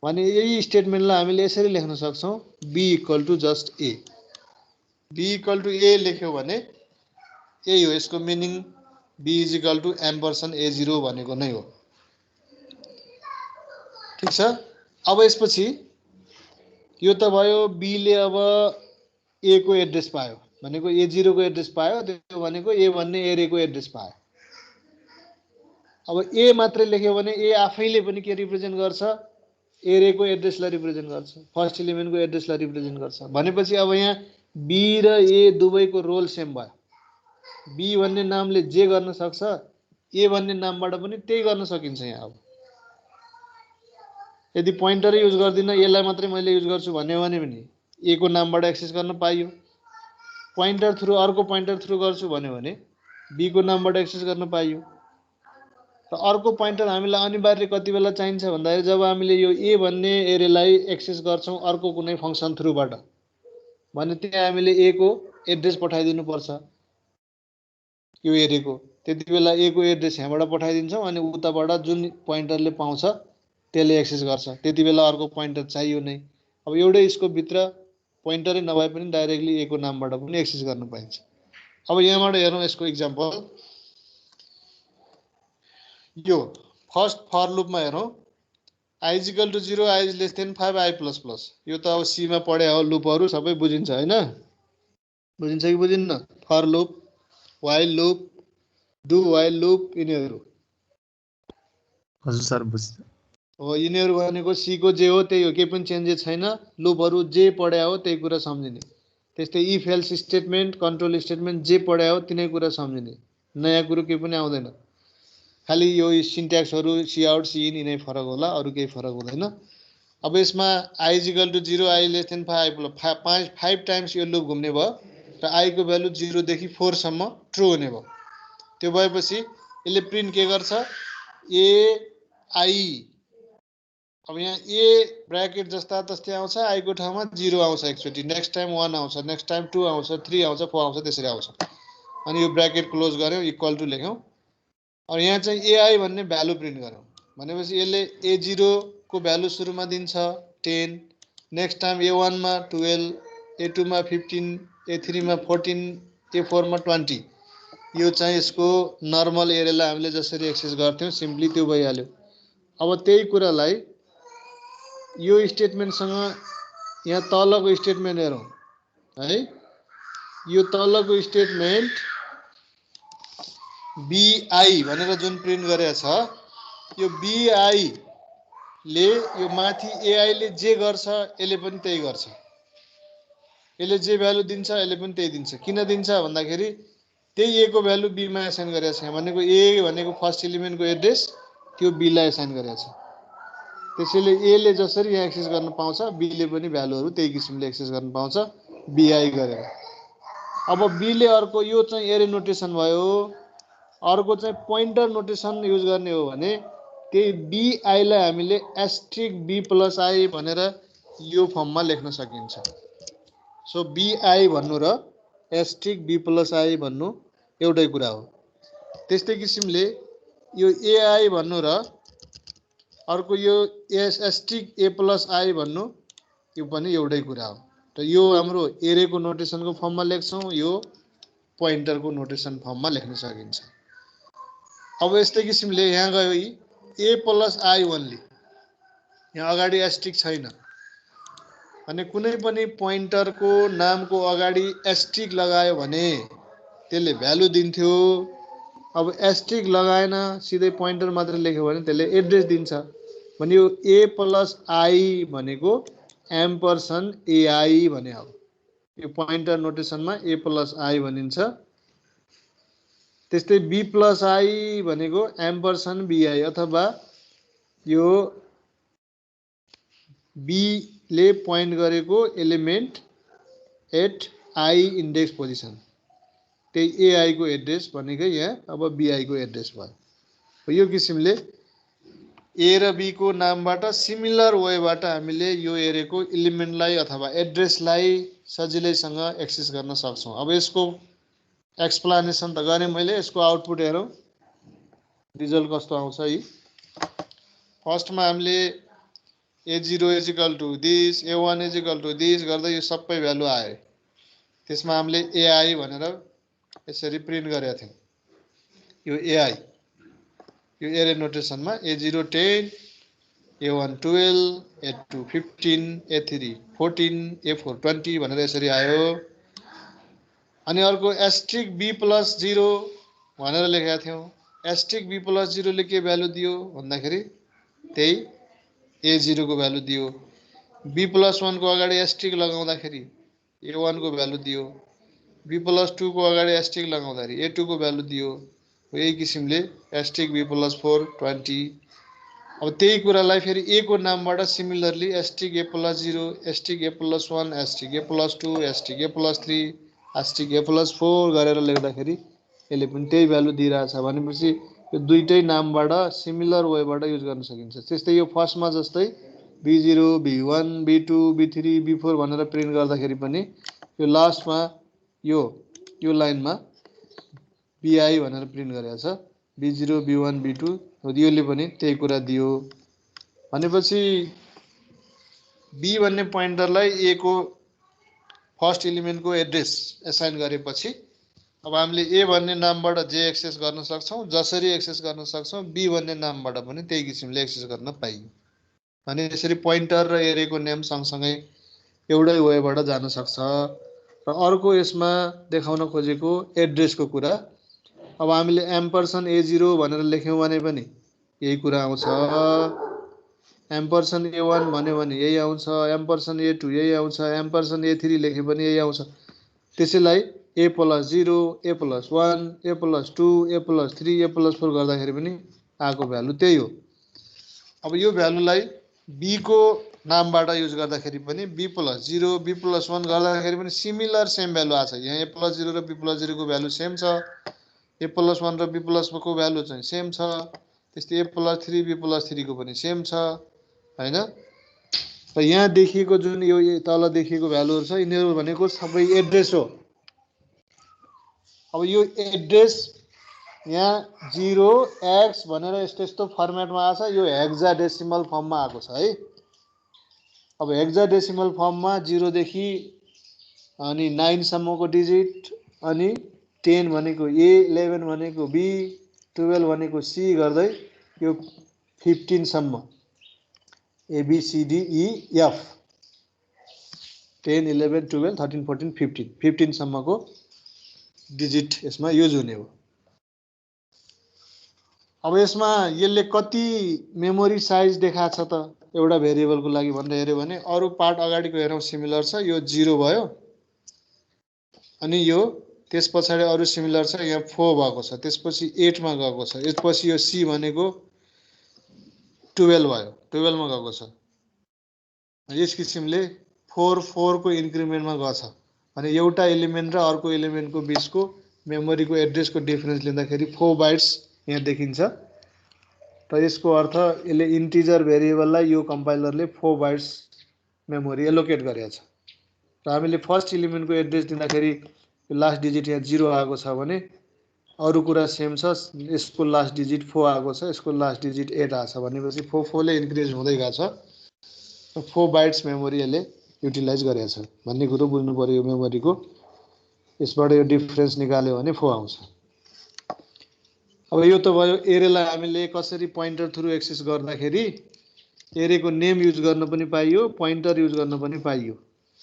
भने यही स्टेटमेन्टलाई हामीले यसरी लेख्न सक्छौं, B = just A। B = A लेख्यो भने यही हो यसको मिनिङ, B = एम्परसन A0 भनेको नै हो। ठीक छ। अब यसपछि यो त भयो B ले अब A को एड्रेस पायो भनेको A0 को एड्रेस पायो, त्यो भनेको A भन्ने एरे को एड्रेस पायो। अब A मात्रै लेख्यो भने A आफैले पनि के रिप्रेजेन्ट गर्छ? एरे को एड्रेसलाई रिप्रेजेन्ट गर्छ, फर्स्ट एलिमेन्टको एड्रेसलाई रिप्रेजेन्ट गर्छ। भनेपछि अब यहाँ B र A दुवैको रोल सेम भयो। B भन्ने नामले जे गर्न सक्छ, A भन्ने नामबाट पनि त्यही गर्न सकिन्छ। यहाँ अब यदि पोइन्टरै युज गर्दिन, A लाई मात्रै मैले युज गर्छु भन्यो भने पनि A को नामबाट एक्सेस गर्न पाइयो। पोइन्टर थ्रु अर्को पोइन्टर थ्रु गर्छु भन्यो भने B को नामबाट एक्सेस गर्न पाइयो। र अर्को पोइन्टर हामीलाई अनिवार्य कति बेला चाहिन्छ भन्दाखेरि जब हामीले यो A भन्ने एरेलाई एक्सेस गर्छौं अर्को कुनै फंक्सन थ्रुबाट, भने त्यहाँ हामीले A को एड्रेस पठाइदिनु पर्छ यो एरेको। त्यति बेला A को एड्रेस यहाँबाट पठाइदिन्छौं अनि उताबाट जुन पोइन्टरले पाउँछ त्यसले एक्सेस गर्छ। त्यति बेला अर्को पोइन्टर चाहियो नै। अब एउटै स्कोप भित्र पोइन्टरै नभए पनि डाइरेक्टली A को नामबाट पनि एक्सेस गर्न पाइन्छ। अब यहाँबाट हेरौं यसको एक्जाम्पल। यो फर्स्ट फर लुपमा हेरौं, I = 0, I <5, I++। यो त अब सी मा पढे हो, लुपहरु सबै बुझिन्छ हैन? बुझिन्छ कि बुझिन्न? For loop, while loop, do while loop, यिनीहरु हजुर सर बुझ्छ। हो, यिनीहरु भनेको सी को जे हो त्यही हो, केही पनि चेन्जेस छैन। लुपहरु जे पढे हो त्यही कुरा सम्झिने। त्यस्तै if else statement, control statement जे पढे हो तिनै कुरा सम्झिने, नयाँ कुरो केही पनि आउँदैन। खाली यो सिन्ट्याक्सहरु सी आउट सी इन यिनै फरक होला, अरु केही फरक हुँदैन। अब यसमा I = 0, I <5, 5 टाइम्स यो लुप घुम्ने भयो र I को भ्यालु 0 देखि 4 सम्म ट्रु हुने भयो। त्यो भएपछि यसले प्रिन्ट के गर्छ? A I। अब यहाँ A ब्र्याकेट जस्ता तस्तै आउँछ, I को ठाउँमा 0 आउँछ एकचोटि, नेक्स्ट टाइम 1 आउँछ, नेक्स्ट टाइम 2 आउँछ, 3 आउँछ, 4 आउँछ, त्यसरी आउँछ। अनि यो ब्र्याकेट क्लोज गर्यौं, इक्वल टु लेख्यौं। अब यहाँ चाहिँ AI भन्ने भ्यालु प्रिन्ट गर्यौं भनेपछि यसले A0 को भ्यालु सुरुमा दिन्छ 10, नेक्स्ट टाइम A1 मा 12, A2 मा 15, A3 मा 14, A4 मा 20। यो चाहिँ यसको नर्मल एरेलाई हामीले जसरी एक्सेस गर्थ्यौं सिम्पली त्यो भइहाल्यो। अब त्यही कुरालाई यो स्टेटमेन्टसँग यहाँ तलको स्टेटमेन्ट हेरौं है। यो तलको स्टेटमेन्ट BI भनेर जुन प्रिन्ट गरेको छ यो BI ले यो माथि AI ले जे गर्छ यसले पनि त्यही गर्छ। यसले जे भ्यालु दिन्छ यसले पनि त्यही दिन्छ। किन दिन्छ भन्दाखेरि त्यही A को भ्यालु B मा असाइन गरेको छ। भनेको A भनेको फर्स्ट एलिमेन्टको एड्रेस त्यो B लाई असाइन गरेको छ। त्यसैले A ले जसरी यहाँ एक्सेस गर्न पाउँछ B ले पनि भ्यालुहरु त्यही किसिमले एक्सेस गर्न पाउँछ BI गरेर। अब B ले अर्को यो चाहिँ एरे नोटेसन भयो। अर्को चाहिँ पोइन्टर नोटेसन युज गर्ने हो भने त्यही BI लाई हामीले *B+I भनेर यो फर्ममा लेख्न सकिन्छ। सो BI भन्नु र *B+I भन्नु एउटै कुरा हो। त्यस्तै किसिमले यो AI भन्नु र अर्को यो *A+I भन्नु यो पनि एउटै कुरा हो। त यो हाम्रो एरेको नोटेसनको फर्ममा लेख्छौं, यो पोइन्टरको नोटेसन फर्ममा लेख्न सकिन्छ। अब यस्तै किसिमले यहाँ गयो A+I ओन्ली, यहाँ अगाडि एस्ट्रिक छैन अनि कुनै पनि पोइन्टरको नामको अगाडि एस्ट्रिक लगायो भने त्यसले भ्यालु दिन्थ्यो। अब एस्ट्रिक लगाएन सिधै पोइन्टर मात्र लेख्यो भने त्यसले एड्रेस दिन्छ। भने यो A+I भनेको $AI भने हो। यो पोइन्टर नोटेसनमा A+I भनिन्छ। त्यस्तै B+I भनेको $BI अथवा यो B ले पोइन्ट गरेको element at I index position त्यही AI को एड्रेस भनेकै यहाँ अब BI को एड्रेस भयो। यो किसिमले A र B को नामबाट सिमिलर वेबाट हामीले यो एरेको एलिमेन्टलाई अथवा एड्रेसलाई सजिलैसँग एक्सेस गर्न सक्छौं। अब यसको एक्सप्लेनेसन त गरे मैले, यसको आउटपुट हेरौं रिजल्ट कस्तो आउँछ है। फर्स्टमा हामीले A0 = this, A1 = this गर्दै यो सबै भ्यालु आयो। त्यसमा हामीले AI भनेर यसरी प्रिन्ट गरेका थियौं। यो AI यो एरे नोटेसनमा A0 10, A1 12, A2 15, A3 14, A4 20 भनेर यसरी आयो। अनि अर्को *B+0 भनेर लेखेका थियौं। *B+0 ले के भ्यालु दियो भन्दाखेरि त्यही A0 को भ्यालु दियो। B+1 को अगाडि एस्ट्रिक लगाउँदाखेरि A1 को भ्यालु दियो। B+2 को अगाडि एस्ट्रिक लगाउँदाखेरि A2 को भ्यालु दियो। यही किसिमले *B+4 20। अब त्यही कुरालाई फेरि A को नामबाट similarly *A+0, *A+1, *A+2, *A+3, *A+4 गरेर लेख्दाखेरि यसले पनि त्यही भ्यालु दिइरहेछ। भनेपछि यो दुईटै नामबाट सिमिलर वेबाट युज गर्न सकिन्छ। त्यस्तै यो फर्स्टमा जस्तै B0, B1, B2, B3, B4 भनेर प्रिन्ट गर्दाखेरि पनि यो लास्टमा यो लाइनमा BI भनेर प्रिन्ट गरेको छ। B0, B1, B2 योले पनि त्यही कुरा दियो। भनेपछि B भन्ने पोइन्टरलाई A को फर्स्ट एलिमेन्टको एड्रेस असाइन गरेपछि अब हामीले A भन्ने नामबाट जे एक्सेस गर्न सक्छौं, जसरी एक्सेस गर्न सक्छौं B भन्ने नामबाट पनि त्यही किसिमले एक्सेस गर्न पाइयो। भने यसरी पोइन्टर र एरेको नेम सँगसँगै एउटै वेबाट जान सक्छ। र अर्को यसमा देखाउन खोजेको एड्रेसको कुरा, अब हामीले $A0 भनेर लेख्यौं भने पनि यही कुरा आउँछ। $A1 भन्यो भने यही आउँछ। $A2 यही आउँछ। $A3 लेखे पनि यही आउँछ। त्यसैलाई A+0, A+1, A+2, A+3, A+4 गर्दाखेरि पनि आको भ्यालु त्यही हो। अब यो भ्यालुलाई B को नामबाट युज गर्दाखेरि पनि B+0, B+1 गर्दाखेरि पनि सिमिलर सेम भ्यालु आछ। यहाँ A+0 र B+0 को भ्यालु सेम छ। A+1 र B+1 को भ्यालु चाहिँ सेम छ। त्यस्तै A+3, B+3 को पनि सेम छ, हैन? र यहाँ देखिएको जुन यो तल देखिएको भ्यालुहरु छ यिनीहरु भनेको सबै एड्रेस हो। अब यो एड्रेस यहाँ 0x भनेर यस्तो फर्मेटमा आछ। यो हेक्साडेसिमल फर्ममा आएको छ है। अब हेक्साडेसिमल फर्ममा 0 देखि अनि 9 सम्मको डिजिट, अनि 10 भनेको A, 11 भनेको B, 12 भनेको C गर्दै यो 15 सम्म A B C D E F 10 11 12 13 14 15 सम्मको डिजिट यसमा युज हुने हो। अब यसमा यसले कति मेमोरी साइज देखाएको छ त एउटा भेरिएबलको लागि भनेर हेर्यो भने अरु पार्ट अगाडिको हेरौँ सिमिलर छ यो 0 भयो अनि यो त्यस पछाडि अरु सिमिलर छ यहाँ 4 भएको छ त्यसपछि 8 मा गएको छ यसपछि यो C भनेको 12 भयो 12 मा गएको छ यस किसिमले 4 4 को इन्क्रिमेन्टमा गछ अनि एउटा एलिमेन्ट र अर्को एलिमेन्टको बीचको मेमोरीको एड्रेसको डिफरेन्स लिँदाखेरि 4 बाइट्स यहाँ देखिन्छ त यसको अर्थ यसले इन्टिजर भेरिएबललाई यो कम्पाइलरले 4 बाइट्स मेमोरी एलोकेट गरेको छ र हामीले फर्स्ट एलिमेन्टको एड्रेस दिँदाखेरि लास्ट डिजिट यहाँ 0 आएको छ भने अरु कुरा सेम छ यसको लास्ट डिजिट 4 आएको छ यसको लास्ट डिजिट 8 आएको छ भनेपछि 4 4 ले इन्क्रिज हुँदै गएको छ 4 बाइट्स मेमोरी यसले युटिलाइज गरेको छ भन्ने कुरो बुझ्नु पर्यो यो मेमोरीको यसबाट यो डिफरेन्स निकाल्यो भने 4 आउँछ अब यो त भयो एरेलाई हामीले कसरी पोइन्टर थ्रु एक्सेस गर्दाखेरि एरेको नेम युज गर्न पनि पाइयो पोइन्टर युज गर्न पनि पाइयो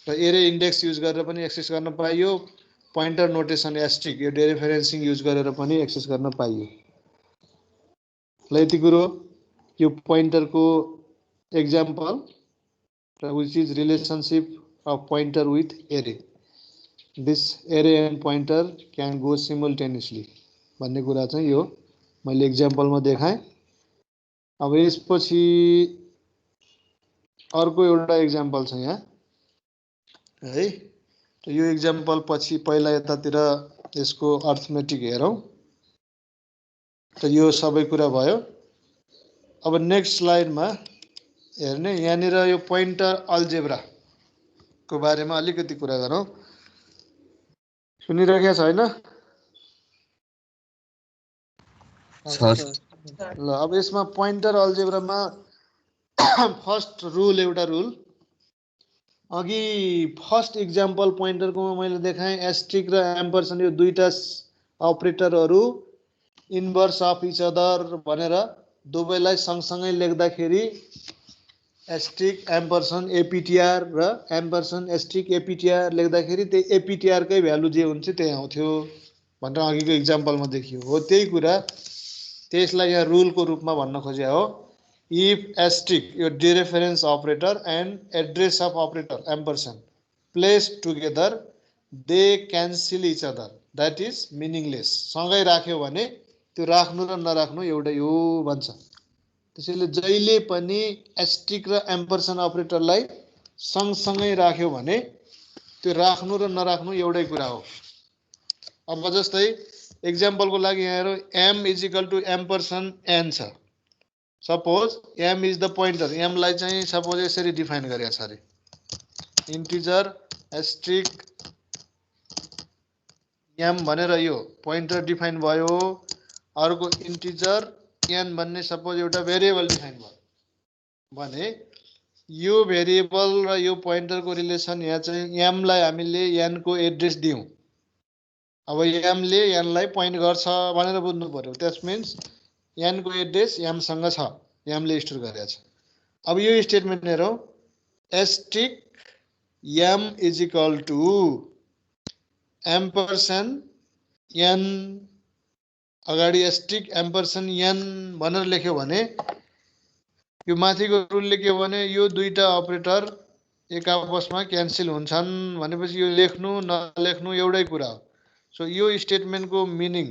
र एरे इन्डेक्स युज गरेर पनि एक्सेस गर्न पाइयो पोइन्टर नोटेसन एस्ट्रिक यो डिरेफरेन्सिङ युज गरेर पनि एक्सेस गर्न पाइयो ल यति कुरो यो पोइन्टरको example which is relationship of pointer with array. This array and pointer can go simultaneously. भन्ने कुरा चाहिँ यो मैले एक्जाम्पलमा देखाएँ अब यसपछि अर्को एउटा एक्जाम्पल छ यहाँ है त यो एक्जाम्पल पछि पहिला यतातिर यसको अर्थमेटिक हेरौँ त यो सबै कुरा भयो अब नेक्स्ट स्लाइडमा हेर्ने यहाँनिर यो पोइन्टर अल्जेब्रा को बारेमा अलिकति कुरा गरौँ सुनिरहेको छैन ल अब यसमा पोइन्टर अल्जेब्रामा फर्स्ट रुल एउटा रुल अघि फर्स्ट एक्जाम्पल पोइन्टरकोमा मैले देखाएँ एस्ट्रिक र एम्परसेन्ड यो दुईटा अपरेटरहरू इन्भर्स अफ इच अदर भनेर दुवैलाई सँगसँगै लेख्दाखेरि एस्ट्रिक एम्परसेन्ड एपिटिआर र एम्परसेन्ड एस्ट्रिक एपिटिआर लेख्दाखेरि त्यही एपिटिआर कै भ्यालु जे हुन्छ त्यही आउँथ्यो भनेर अघिको एक्जाम्पलमा देखियो हो त्यही कुरा त्यसलाई यहाँ रुलको रूपमा भन्न खोजे हो इफ एस्ट्रिक यो dereference operator and address of operator ampersand place together they cancel each other that is meaningless सँगै राख्यो भने त्यो राख्नु र नराख्नु एउटै हो भन्छ त्यसैले जहिले पनि एस्ट्रिक र एम्परसेन्ड अपरेटरलाई सँगसँगै राख्यो भने त्यो राख्नु र नराख्नु एउटै कुरा हो अब जस्तै एक्जाम्पलको लागि यहाँ हेरौँ M is equal to ampersand N छ suppose M is the pointer एमलाई चाहिँ सपोज यसरी डिफाइन गरेको छ अरे इन्टिजर एस्ट्रिक एम भनेर यो पोइन्टर डिफाइन भयो अर्को इन्टिजर एन भन्ने सपोज एउटा भेरिएबल डिफाइन भयो भने यो भेरिएबल र यो पोइन्टरको रिलेसन यहाँ चाहिँ एमलाई हामीले एनको एड्रेस दियौँ अब एमले एनलाई पोइन्ट गर्छ भनेर बुझ्नु पर्यो द्याट मिन्स एनको एड्रेस एमसँग छ एमले स्टोर गरेको छ अब यो स्टेटमेन्ट हेरौँ asterisk M is equal to ampersand N अगाडि एस्ट्रिक एम्परसेन्ड एन भनेर लेख्यो भने यो माथिको रुलले के भने यो दुईटा अपरेटर एक आपसमा क्यान्सल हुन्छन् भनेपछि यो लेख्नु नलेख्नु एउटै कुरा हो सो यो स्टेटमेन्टको मिनिङ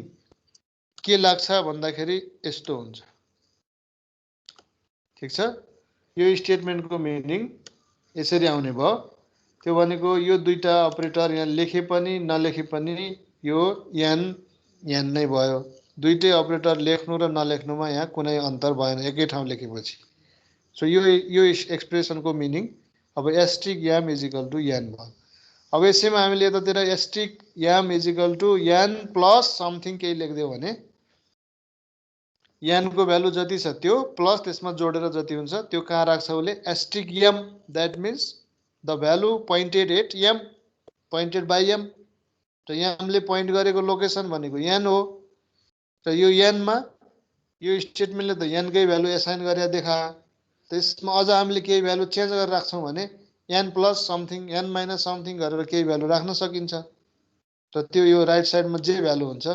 के लाग्छ भन्दाखेरि यस्तो हुन्छ ठिक छ यो स्टेटमेन्टको मिनिङ यसरी आउने भयो त्यो भनेको यो दुईटा अपरेटर यहाँ लेखे पनि नलेखे पनि यो एन एन नै भयो दुईटै अपरेटर लेख्नु र नलेख्नुमा यहाँ कुनै अन्तर भएन एकै ठाउँ लेखेपछि सो यो एक्सप्रेसनको मिनिङ अब asterisk M is equal to N भयो अब यसैमा हामीले यतातिर asterisk M is equal to N plus something केही लेखिदियो भने एनको भ्यालु जति छ त्यो प्लस त्यसमा जोडेर जति हुन्छ त्यो कहाँ राख्छ उसले asterisk M that means the value pointed at M pointed by M र एमले पोइन्ट गरेको लोकेसन भनेको एन हो र यो एनमा यो स्टेटमेन्टले त एनकै भ्यालु एसाइन गरेर देखा त्यसमा अझ हामीले केही भ्यालु चेन्ज गरेर राख्छौँ भने N plus something N minus something गरेर केही भ्यालु राख्न सकिन्छ र त्यो यो राइट साइडमा जे भ्यालु हुन्छ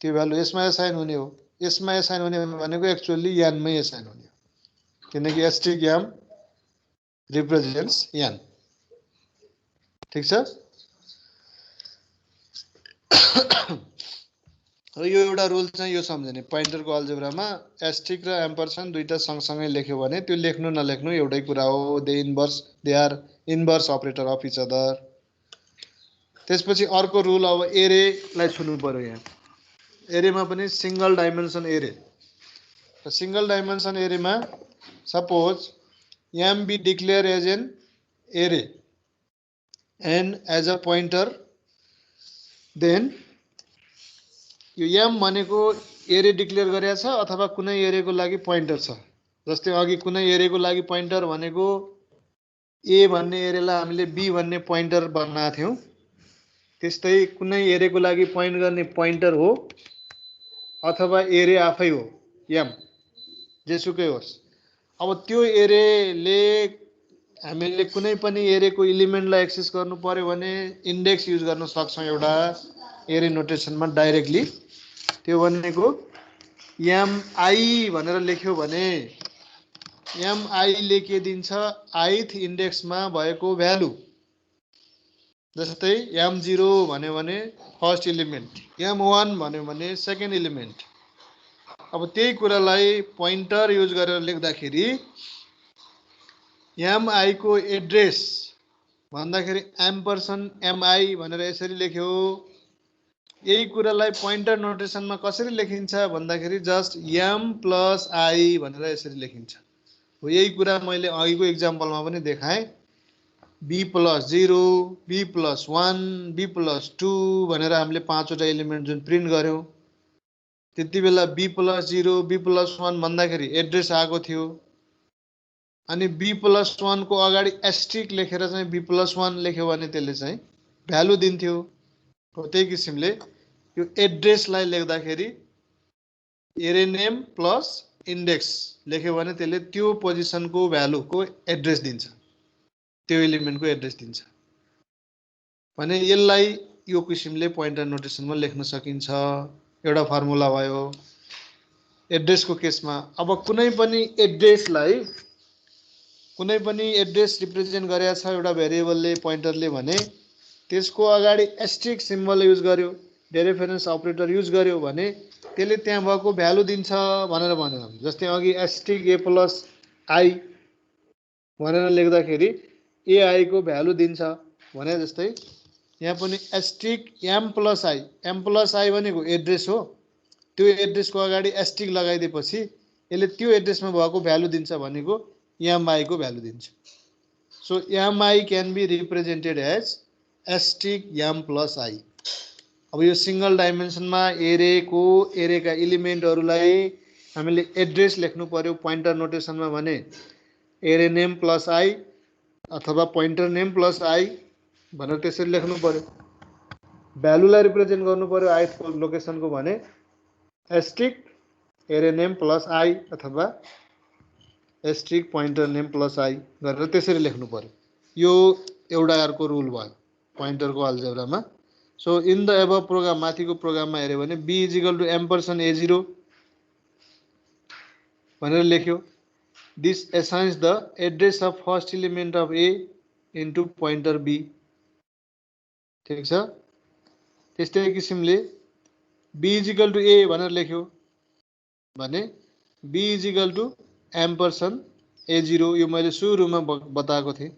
त्यो भ्यालु यसमा एसाइन हुने हो यसमा एसाइन हुने भनेको एक्चुअली यानमै एसाइन हुने हो किनकि एस्ट्रिक याम रिप्रेजेन्ट्स यान ठीक छ र यो एउटा रुल चाहिँ यो सम्झने पोइन्टरको अल्जेब्रामा एस्ट्रिक र एम्परसेन्ड दुईटा सँगसँगै लेख्यो भने त्यो लेख्नु नलेख्नु एउटै कुरा हो they are inverse operator of each other त्यसपछि अर्को रुल अब एरेलाई छुनु पर्यो यहाँ एरेमा पनि सिंगल डाइमेन्सन एरे र सिंगल डाइमेन्सन एरेमा suppose M be declared as an array and as a pointer then यो एम भनेको एरे डिक्लेयर गरेको छ अथवा कुनै एरेको लागि पोइन्टर छ जस्तै अघि कुनै एरेको लागि पोइन्टर भनेको ए भन्ने एरेलाई हामीले बी भन्ने पोइन्टर बनाएको थियौँ त्यस्तै कुनै एरेको लागि पोइन्ट गर्ने पोइन्टर हो अथवा एरे आफै हो एम जेसुकै होस् अब त्यो एरेले हामीले कुनै पनि एरेको इलिमेन्टलाई एक्सेस गर्नु पर्यो भने इन्डेक्स युज गर्न सक्छौँ एउटा एरे नोटेसनमा डाइरेक्टली त्यो भनेको एमआई भनेर लेख्यो भने एमआईले के दिन्छ आइथ इन्डेक्समा भएको भ्यालु जस्तै M0 भन्यो भने फर्स्ट इलिमेन्ट M1 भन्यो भने सेकेन्ड इलिमेन्ट अब त्यही कुरालाई पोइन्टर युज गरेर लेख्दाखेरि MI को एड्रेस भन्दाखेरि एम्परसेन्ड MI भनेर यसरी लेख्यो यही कुरालाई पोइन्टर नोटेसनमा कसरी लेखिन्छ भन्दाखेरि जस्ट M प्लस I भनेर यसरी लेखिन्छ हो यही कुरा मैले अघिको एक्जाम्पलमा पनि देखाएँ B plus 0 B plus 1 B plus 2 भनेर हामीले पाँचवटा एलिमेन्ट जुन प्रिन्ट गर्यौं त्यति बेला B प्लस 0 B प्लस 1 भन्दाखेरि एड्रेस आएको थियो अनि B प्लस 1 को अगाडि एस्ट्रिक लेखेर चाहिँ B प्लस 1 लेख्यो भने त्यसले चाहिँ भ्यालु दिन्थ्यो हो त्यही किसिमले यो एड्रेसलाई लेख्दाखेरि एरे नेम प्लस इन्डेक्स लेख्यो भने त्यसले त्यो पोजिसनको भ्यालुको एड्रेस दिन्छ त्यो एलिमेन्टको एड्रेस दिन्छ भने यसलाई यो किसिमले पोइन्टर नोटेसनमा लेख्न सकिन्छ एउटा फर्मुला भयो एड्रेसको केसमा अब कुनै पनि एड्रेस रिप्रेजेन्ट गरेको छ एउटा भेरिएबलले पोइन्टरले भने त्यसको अगाडि एस्ट्रिक सिम्बल युज गर्यो डेरिफरेन्स अपरेटर युज गर्यो भने त्यसले त्यहाँ भएको भ्यालु दिन्छ भनेर भन्यो जस्तै अघि एस्ट्रिक ए प्लस आई भनेर लेख्दाखेरि एआई को भ्यालु दिन्छ भने जस्तै यहाँ पनि एस्ट्रिक एम प्लस आई भनेको एड्रेस हो त्यो एड्रेसको अगाडि एस्ट्रिक लगाइदिएपछि यसले त्यो एड्रेसमा भएको भ्यालु दिन्छ भनेको एमआई को भ्यालु दिन्छ so MI can be represented as asterisk M plus I अब यो सिंगल डाइमेन्सनमा एरेका इलिमेन्टहरूलाई हामीले एड्रेस लेख्नु पर्यो पोइन्टर नोटेसनमा भने एरे नेम प्लस आई अथवा पोइन्टर नेम प्लस आई भनेर त्यसरी लेख्नु पर्यो भ्यालुलाई रिप्रेजेन्ट गर्नु पर्यो आइथ लोकेसनको भने asterisk array name plus I अथवा asterisk pointer name plus I गरेर त्यसरी लेख्नु पर्यो यो एउटा अर्को रुल भयो पोइन्टरको अल्जेब्रामा so in the above program माथिको प्रोग्राममा हेर्यो भने b = एम्परसेन्ड a0 भनेर लेख्यो this assigns the address of first element of a into pointer b ठीक छ त्यस्तै किसिमले b = a भनेर लेख्यो भने b = एम्परसेन्ड a0 यो मैले सुरुमा बताएको थिएँ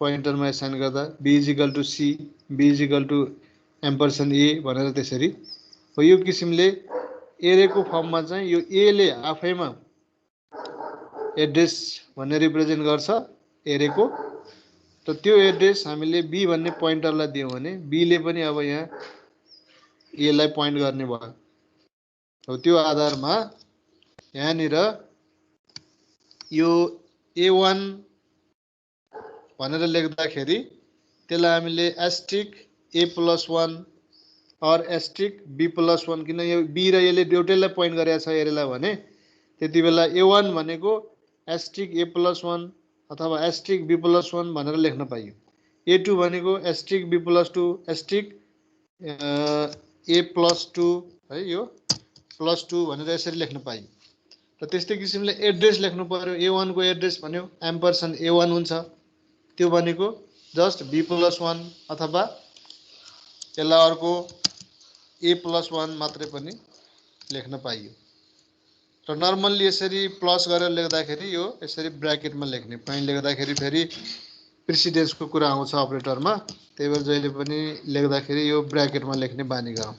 पोइन्टरमा एसाइन गर्दा b = c b = एम्परसेन्ड a भनेर त्यसरी हो यो किसिमले एरेको फर्ममा चाहिँ यो a ले आफैमा एड्रेस भन्ने रिप्रेजेन्ट गर्छ एरेको त त्यो एड्रेस हामीले b भन्ने पोइन्टरलाई दियौं भने b ले पनि अब यहाँ a लाई पोइन्ट गर्ने भयो हो त्यो आधारमा यहाँनिर यो a1 भनेर लेख्दाखेरि त्यसलाई हामीले asterisk a+1 or asterisk b+1 किन यो b र a ले एउटैलाई पोइन्ट गरेको छ एरेलाई भने त्यति बेला a1 भनेको एस्ट्रिक a+1 अथवा एस्ट्रिक b+1 भनेर लेख्न पाइयो a2 भनेको एस्ट्रिक b+2 एस्ट्रिक a+2 है यो +2 भनेर यसरी लेख्न पाइयो। र त्यस्तै किसिमले एड्रेस लेख्नु पर्यो। A1 को एड्रेस भन्यो एम्परसेन्ड A1 हुन्छ, त्यो भनेको जस्ट B+1 अथवा यसलाई अर्को A+1 मात्रै पनि लेख्न पाइयो। र नर्मल्ली यसरी प्लस गरेर लेख्दाखेरि यो यसरी ब्र्याकेटमा लेख्ने, कहीँ लेख्दाखेरि फेरि प्रेसिडेन्सको कुरा आउँछ अपरेटरमा, त्यही भएर जहिले पनि लेख्दाखेरि यो ब्र्याकेटमा लेख्ने बानी गरौँ।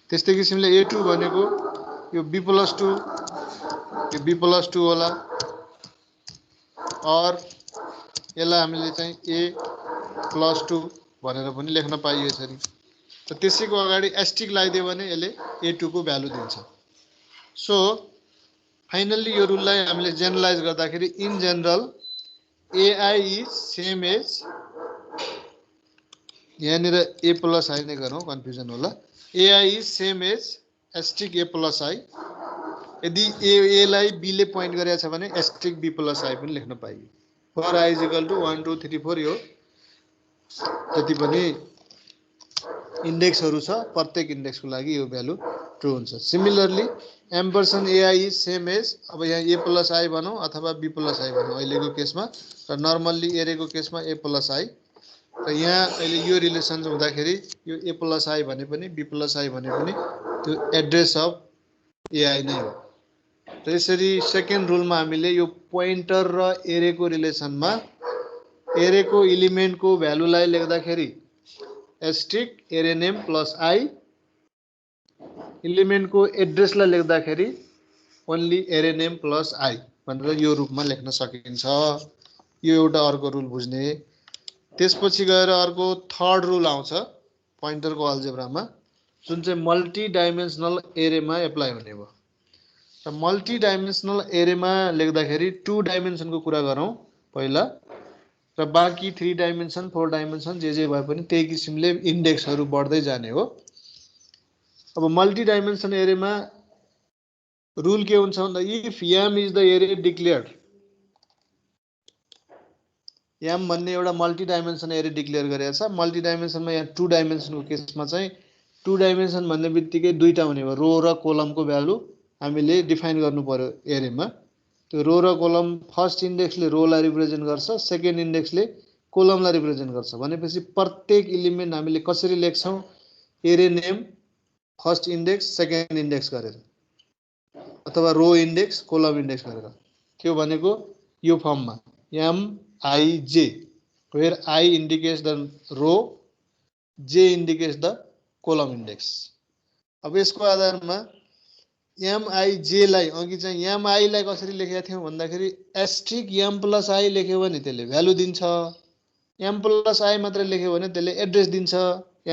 त्यस्तै किसिमले A2 भनेको यो B+2, यो B+2 होला, और यसलाई हामीले चाहिँ A+2 भनेर पनि लेख्न पाइयो यसरी। र त्यसैको अगाडि एस्टिक लगाइदियो भने यसले A2 को भ्यालु दिन्छ। सो फाइनल्ली यो रुललाई हामीले जेनरलाइज गर्दाखेरि in general AI is same as, यहाँनिर A+I नै गरौँ, कन्फ्युजन होला। AI is same as asterisk A+I। यदि A लाई B ले पोइन्ट गरेछ भने एस्टिक B+I पनि लेख्न पाइयो। For I is equal to 1 2 3 4 यो जति पनि इन्डेक्सहरू छ प्रत्येक इन्डेक्सको लागि यो भ्यालु ट्रु हुन्छ। Similarly ampersand AI is same as, अब यहाँ A+I भनौँ अथवा B+I भनौँ अहिलेको केसमा, र नर्मल्ली एरेको केसमा A+I। र यहाँ अहिले यो रिलेसन हुँदाखेरि यो A+I भने पनि B+I भने पनि त्यो एड्रेस अफ AI नै हो। र यसरी सेकेन्ड रुलमा हामीले यो पोइन्टर र एरेको रिलेसनमा एरेको इलिमेन्टको भ्यालुलाई लेख्दाखेरि asterisk array name plus I, इलिमेन्टको एड्रेसलाई लेख्दाखेरि ओन्ली एरे नेम प्लस I भनेर यो रूपमा लेख्न सकिन्छ। यो एउटा अर्को रुल बुझ्ने। त्यसपछि गएर अर्को थर्ड रुल आउँछ पोइन्टरको अल्जेब्रामा, जुन चाहिँ मल्टी डाइमेन्सनल एरेमा एप्लाई हुने भयो। र मल्टी डाइमेन्सनल एरेमा लेख्दाखेरि 2 डाइमेन्सनको कुरा गरौँ पहिला, र बाँकी 3 डाइमेन्सन 4 डाइमेन्सन जे भए पनि त्यही किसिमले इन्डेक्सहरू बढ्दै जाने हो। अब मल्टी डाइमेन्सन एरेमा रुल के हुन्छ भन्दा इफ m इज द एरे डिक्लेयर्ड, m भन्ने एउटा मल्टी डाइमेन्सन एरे डिक्लेयर गरेको छ। मल्टी डाइमेन्सनमा यहाँ 2 डाइमेन्सनको केसमा चाहिँ 2 डाइमेन्सन भन्ने बित्तिकै दुईटा हुने भयो, रो र कोलमको भ्यालु हामीले डिफाइन गर्नु पर्यो एरेमा। त्यो रो र कोलम फर्स्ट इन्डेक्सले रोलाई रिप्रेजेन्ट गर्छ, सेकेन्ड इन्डेक्सले कोलमलाई रिप्रेजेन्ट गर्छ। भनेपछि प्रत्येक इलिमेन्ट हामीले कसरी लेख्छौँ, एरे name first index second index गरेर, अथवा रो इन्डेक्स कोलम इन्डेक्स गरेर। त्यो भनेको यो फर्ममा MIJ, where I indicates the row, J indicates the column index। अब यसको आधारमा MIJ लाई अघि चाहिँ MI लाई कसरी लेखेका थियौँ भन्दाखेरि एस्ट्रिक M+I लेख्यो भने त्यसले भ्यालु दिन्छ, M+I मात्रै लेख्यो भने त्यसले एड्रेस दिन्छ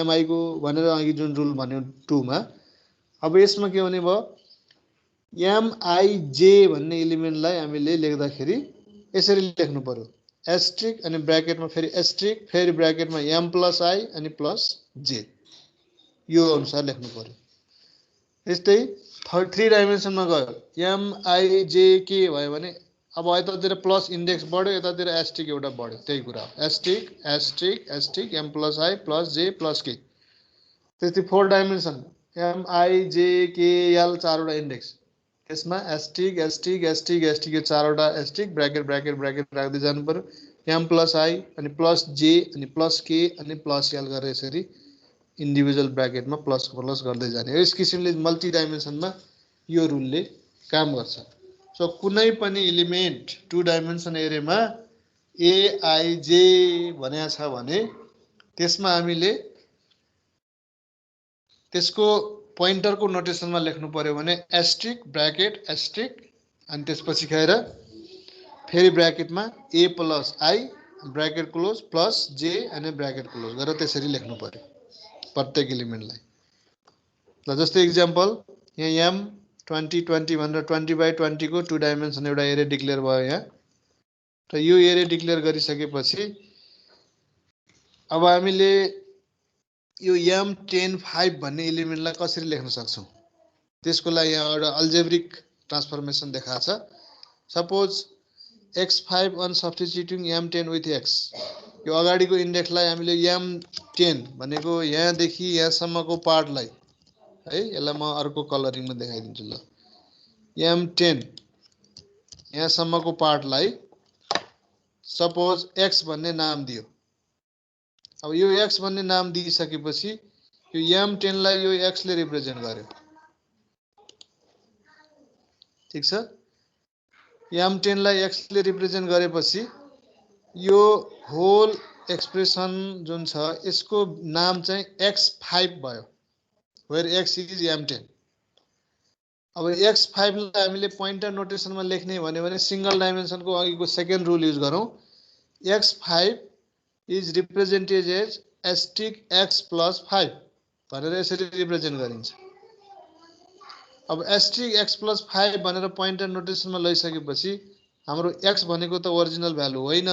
MI को भनेर अघि जुन रुल भन्यो 2 मा। अब यसमा के हुने भयो, MIJ भन्ने इलिमेन्टलाई हामीले लेख्दाखेरि यसरी लेख्नु पर्यो, एस्ट्रिक अनि ब्र्याकेटमा फेरि एस्ट्रिक फेरि ब्र्याकेटमा M+I अनि प्लस J, यो अनुसार लेख्नु पर्यो। यस्तै 3 डाइमेन्सनमा गयो MIJ के भयो भने अब यतातिर प्लस इन्डेक्स बढ्यो, यतातिर एस्ट्रिक एउटा बढ्यो, त्यही कुरा हो, asterisk asterisk asterisk M+I plus J plus K। त्यस्तै 4 डाइमेन्सन MIJKL 4 वटा इन्डेक्स, त्यसमा एस्ट्रिक एस्ट्रिक एस्ट्रिक एस्ट्रिक यो 4 वटा एस्ट्रिक ब्र्याकेट ब्र्याकेट ब्र्याकेट राख्दै जानु पर्यो, M+I अनि प्लस J अनि प्लस K अनि प्लस L गरेर यसरी इन्डिभिजुअल ब्र्याकेटमा प्लस प्लस गर्दै जाने। यस किसिमले मल्टी डाइमेन्सनमा यो रुलले काम गर्छ। सो कुनै पनि इलिमेन्ट 2 डाइमेन्सन एरेमा AIJ भनेको छ भने त्यसमा हामीले त्यसको पोइन्टरको नोटेसनमा लेख्नु पर्यो भने एस्ट्रिक ब्र्याकेट एस्ट्रिक अनि त्यसपछि गएर फेरि ब्र्याकेटमा A+I bracket close plus J अनि ब्र्याकेट क्लोज गरेर त्यसरी लेख्नु पर्यो प्रत्येक इलिमेन्टलाई। ल जस्तै इक्जाम्पल यहाँ M 20 20 भनेर 20/20 को 2 डाइमेन्सन एउटा एरे डिक्लेयर भयो यहाँ। र यो एरे डिक्लेयर गरिसकेपछि अब हामीले यो M10 5 भन्ने इलिमेन्टलाई कसरी लेख्न सक्छौँ, त्यसको लागि यहाँ एउटा अल्जेब्रिक ट्रान्सफर्मेसन देखाएको छ। Suppose x5 on substituting M10 with x, यो अगाडिको इन्डेक्सलाई हामीले M10 भनेको यहाँदेखि यहाँसम्मको पार्टलाई है यसलाई म अर्को कलरिङमा देखाइदिन्छु ल m10 यहाँसम्मको पार्टलाई सपोज x भन्ने नाम दियो अब यो x भन्ने नाम दिइसकेपछि यो m10 लाई यो x ले रिप्रेजेन्ट गर्यो ठीक छ m10 लाई x ले रिप्रेजेन्ट गरेपछि यो होल एक्सप्रेसन जुन छ यसको नाम चाहिँ x5 भयो where x is m10 अब x5 लाई हामीले पोइन्टर नोटेसनमा लेख्ने भने सिंगल डाइमेन्सनको अघिको सेकेन्ड रुल युज गरौँ x5 is represented as asterisk x plus 5 भनेर यसरी रिप्रेजेन्ट गरिन्छ अब asterisk x plus 5 भनेर पोइन्टर नोटेसनमा लैसकेपछि हाम्रो x भनेको त ओरिजिनल भ्यालु होइन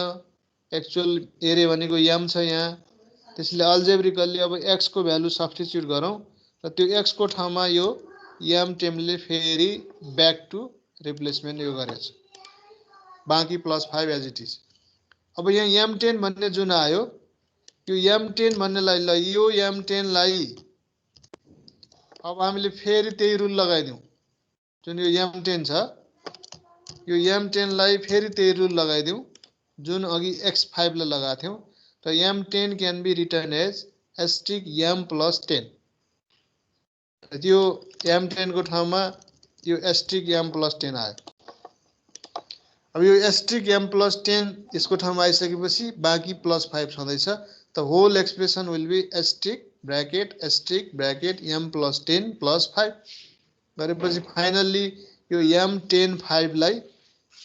एक्चुअल एरे भनेको m छ यहाँ त्यसले अल्जेब्रिकली अब x को भ्यालु सब्स्टिट्युट गरौँ र त्यो x को ठाउँमा यो m10 ले फेरि ब्याक टु रिप्लेसमेन्ट यो गरेछ बाँकी +5 एज इट इज अब यहाँ m10 भन्ने जुन आयो यो m10 भन्नेलाई ल यो m10 लाई अब हामीले फेरि त्यही रुल लगाइदिउँ जुन यो m10 छ यो m10 लाई फेरि त्यही रुल लगाइदिउँ जुन अघि x5 लाई लगाएको थियौं र m10 can be return as asterisk m plus 10 यो m10 को ठाउँमा यो asterisk m plus 10 आयो अब यो asterisk m plus 10 यसको ठाउँमा आइसकेपछि बाँकी +5 छँदैछ the whole expression will be asterisk bracket m plus 10 plus 5 गरेपछि फाइनली यो m10 5 लाई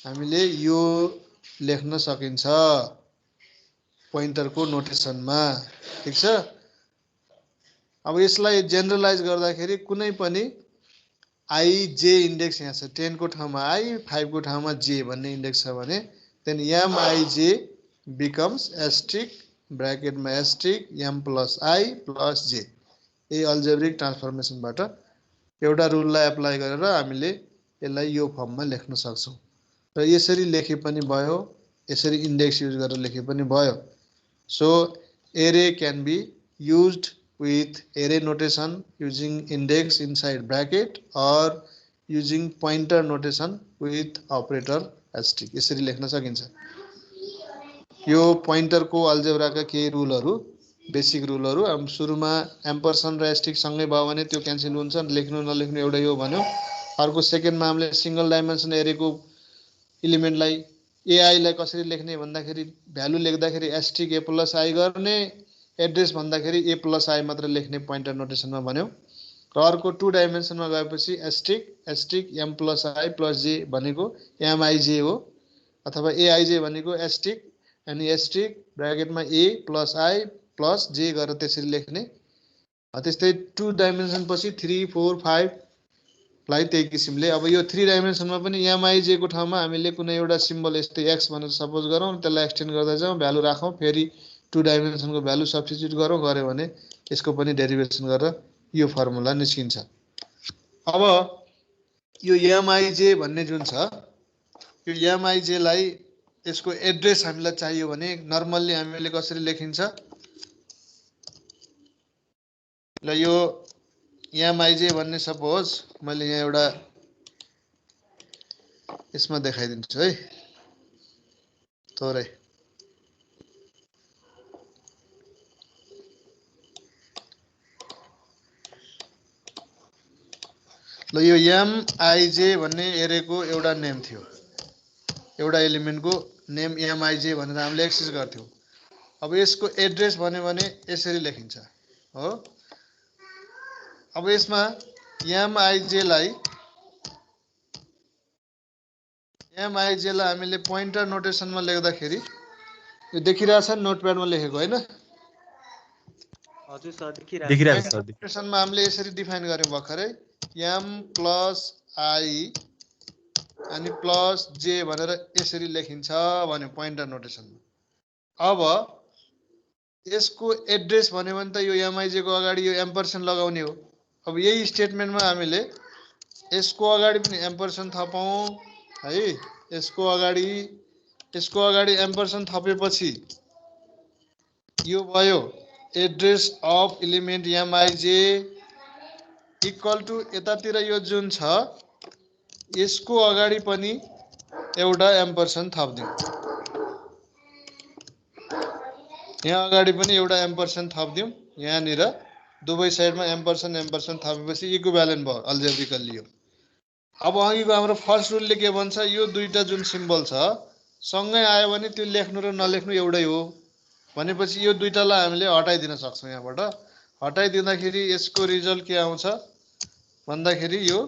हामीले यो लेख्न सकिन्छ पोइन्टरको नोटेसनमा ठीक छ अब यसलाई जेनरलाइज गर्दाखेरि कुनै पनि i j इन्डेक्स यहाँ छ 10 को ठाउँमा i 5 को ठाउँमा j भन्ने इन्डेक्स छ भने then mij becomes asterisk bracket में asterisk m plus i plus j यही अल्जेब्रिक ट्रान्सफर्मेसनबाट एउटा रुललाई एप्लाई गरेर हामीले यसलाई यो फर्ममा लेख्न सक्छौं र यसरी लेखे पनि भयो यसरी इन्डेक्स युज गरेर लेखे पनि भयो so array can be used with array notation using index inside bracket or using pointer notation with operator asterisk यसरी लेख्न सकिन्छ यो पोइन्टर को अल्जेब्रा का केही रुलहरु बेसिक रुलहरु हम सुरुमा एम्परसन र एस्टेरिस्क सँगै भयो भने त्यो क्यान्सल हुन्छ लेख्नु नलेख्नु एउटा यो भन्यो अर्को सेकेन्डमा हामीले सिंगल डाइमेन्सन एरेको एलिमेन्टलाई ai लाई कसरी लेख्ने भन्दाखेरि भ्यालु लेख्दाखेरि एस्टेरिस्क a plus i गर्ने एड्रेस भन्दाखेरि a plus i मात्र लेख्ने पोइन्टर नोटेसनमा भन्यो र अर्को 2 डाइमेन्सनमा गएपछि asterisk m plus i plus j भनेको mij हो अथवा aij भनेको एस्टेरिस्क अनि asterisk ब्रैकेटमा a plus i plus j गरेर त्यसरी लेख्ने त्यस्तै 2 डाइमेन्सन पछि 3 4 5 लाई त्यही किसिमले अब यो 3 डाइमेन्सनमा पनि mij को ठाउँमा हामीले कुनै एउटा सिम्बल यस्तै x भनेर सपोज गरौँ त्यसलाई एक्सटेन्ड गर्दै जाउँ भ्यालु राखौं फेरि 2 डाइमेन्सन को भ्यालु सब्स्टिट्युट गरौँ गरे भने यसको पनि डेरिभेसन गरेर यो फर्मुला निस्किन्छ अब यो mij भन्ने जुन छ यो mij लाई यसको एड्रेस हामीलाई चाहियो भने नर्मल्ली हामीले कसरी लेखिन्छ ल यो mij भन्ने सपोज मैले यहाँ एउटा यसमा देखाइदिन्छु है थोरै ल यो mij भन्ने एरेको एउटा नेम थियो एउटा एलिमेन्टको नेम mij भनेर हामीले एक्सेस गर्थ्यौं अब यसको एड्रेस भन्यो भने यसरी लेखिन्छ हो अब यसमा mij लाई हामीले पोइन्टर नोटेसनमा लेख्दाखेरि यो देखिरहेछ नोटप्याडमा लेखेको हैन हजुर सर देखिरहेछ सर नोटेसनमा हामीले यसरी डिफाइन गर्यौं भर्खरै m plus i अनि प्लस j भनेर यसरी लेखिन्छ भन्यो पोइन्टर नोटेसनमा अब यसको एड्रेस भन्यो भने त यो mij को अगाडि यो एम्परसेन्ड लगाउने हो अब यही स्टेटमेन्टमा हामीले यसको अगाडि पनि एम्परसेन्ड थपौं है यसको अगाडि एम्परसेन्ड थपेपछि यो भयो address of element mij equal to यतातिर यो जुन छ यसको अगाडि पनि एउटा एम्परसेन्ट थप्दिउँ। यहाँ अगाडि पनि एउटा एम्परसेन्ट थप्दिउँ। यहाँनिर दुवै साइडमा एम्परसेन्ट थपेपछि इक्विभ्यालेन्ट भयो अल्जेब्रिकल्ली यो। अब अघिको हाम्रो फर्स्ट रुलले के भन्छ, यो दुईटा जुन सिम्बल छ सँगै आयो भने त्यो लेख्नु र नलेख्नु एउटै हो भनेपछि यो दुईटालाई हामीले हटाइदिन सक्छौँ। यहाँबाट हटाइदिँदाखेरि यसको रिजल्ट के आउँछ भन्दाखेरि यो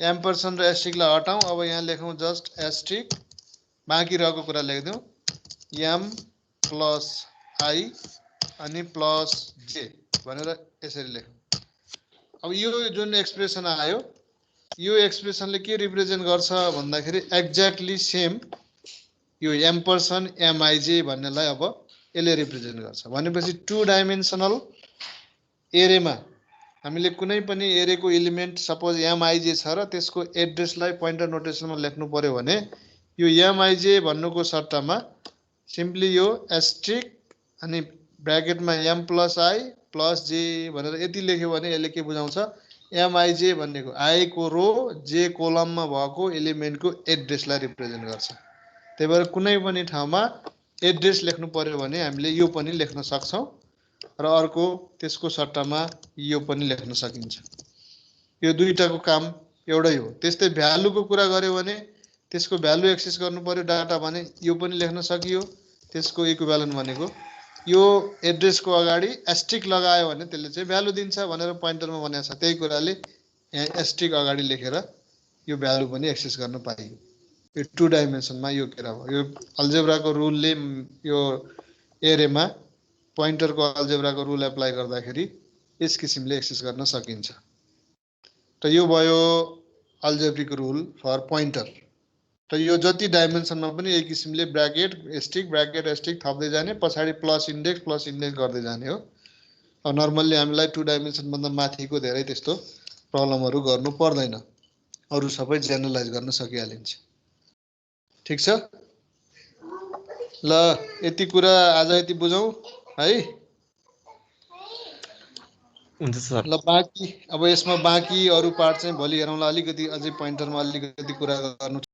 एम्परसेन्ट र एस्ट्रिकलाई हटाउँ। अब यहाँ लेखौँ जस्ट एस्ट्रिक, बाँकी रहेको कुरा लेख्दिउँ एम प्लस आई अनि प्लस जे भनेर यसरी लेखौँ। अब यो जुन एक्सप्रेसन आयो यो एक्सप्रेसनले के रिप्रेजेन्ट गर्छ भन्दाखेरि एक्ज्याक्टली सेम यो एम्परसेन्ट एमआइजे भन्नेलाई अब यसले रिप्रेजेन्ट गर्छ। भनेपछि 2 डाइमेन्सनल एरेमा हामीले कुनै पनि एरेको एलिमेन्ट सपोज एमआइजे छ र त्यसको एड्रेसलाई पोइन्टर नोटेसनमा लेख्नु पर्यो भने यो एमआइजे भन्नुको सट्टामा सिम्पली यो एस्ट्रिक अनि ब्र्याकेटमा एम प्लस आई प्लस जे भनेर यति लेख्यो भने यसले के बुझाउँछ, एमआइजे भनेको आई को रो जे कोलममा भएको एलिमेन्टको एड्रेसलाई रिप्रेजेन्ट गर्छ। त्यही भएर कुनै पनि ठाउँमा एड्रेस लेख्नु पर्यो भने हामीले यो पनि लेख्न सक्छौँ र अर्को त्यसको सट्टामा यो पनि लेख्न सकिन्छ। यो दुईटाको काम एउटै हो। त्यस्तै भ्यालुको कुरा गर्यो भने त्यसको भ्यालु एक्सेस गर्नु पर्यो डाटा भने यो पनि लेख्न सकियो। त्यसको इक्विभ्यालेन्ट भनेको यो एड्रेसको अगाडि एस्ट्रिक लगायो भने त्यसले चाहिँ भ्यालु दिन्छ भनेर पोइन्टरमा भनेको छ। त्यही कुराले यहाँ एस्ट्रिक अगाडि लेखेर यो भ्यालु पनि एक्सेस गर्न पाइयो। यो 2 डाइमेन्सनमा यो के भयो, यो अल्जेब्राको रुलले यो एरेमा पोइन्टरको अल्जेब्राको रुल एप्लाई गर्दाखेरि यस किसिमले एक्सेस गर्न सकिन्छ। त यो भयो अल्जेब्रिक रुल फर पोइन्टर। त यो जति डाइमेन्सनमा पनि यही किसिमले ब्र्याकेट एस्ट्रिक थप्दै जाने, पछाडि प्लस इन्डेक्स गर्दै जाने हो। अब नर्मल्ली हामीलाई 2 डाइमेन्सनभन्दा माथिको धेरै त्यस्तो प्रब्लमहरू गर्नु पर्दैन, अरू सबै जेनरलाइज गर्न सकिहालिन्छ। ठिक छ, ल यति कुरा आज यति बुझौँ है। हुन्छ सर। ल बाँकी अब यसमा बाँकी अरू पार्ट चाहिँ भोलि हेरौँला। अलिकति अझै पोइन्टरमा अलिकति कुरा गर्नु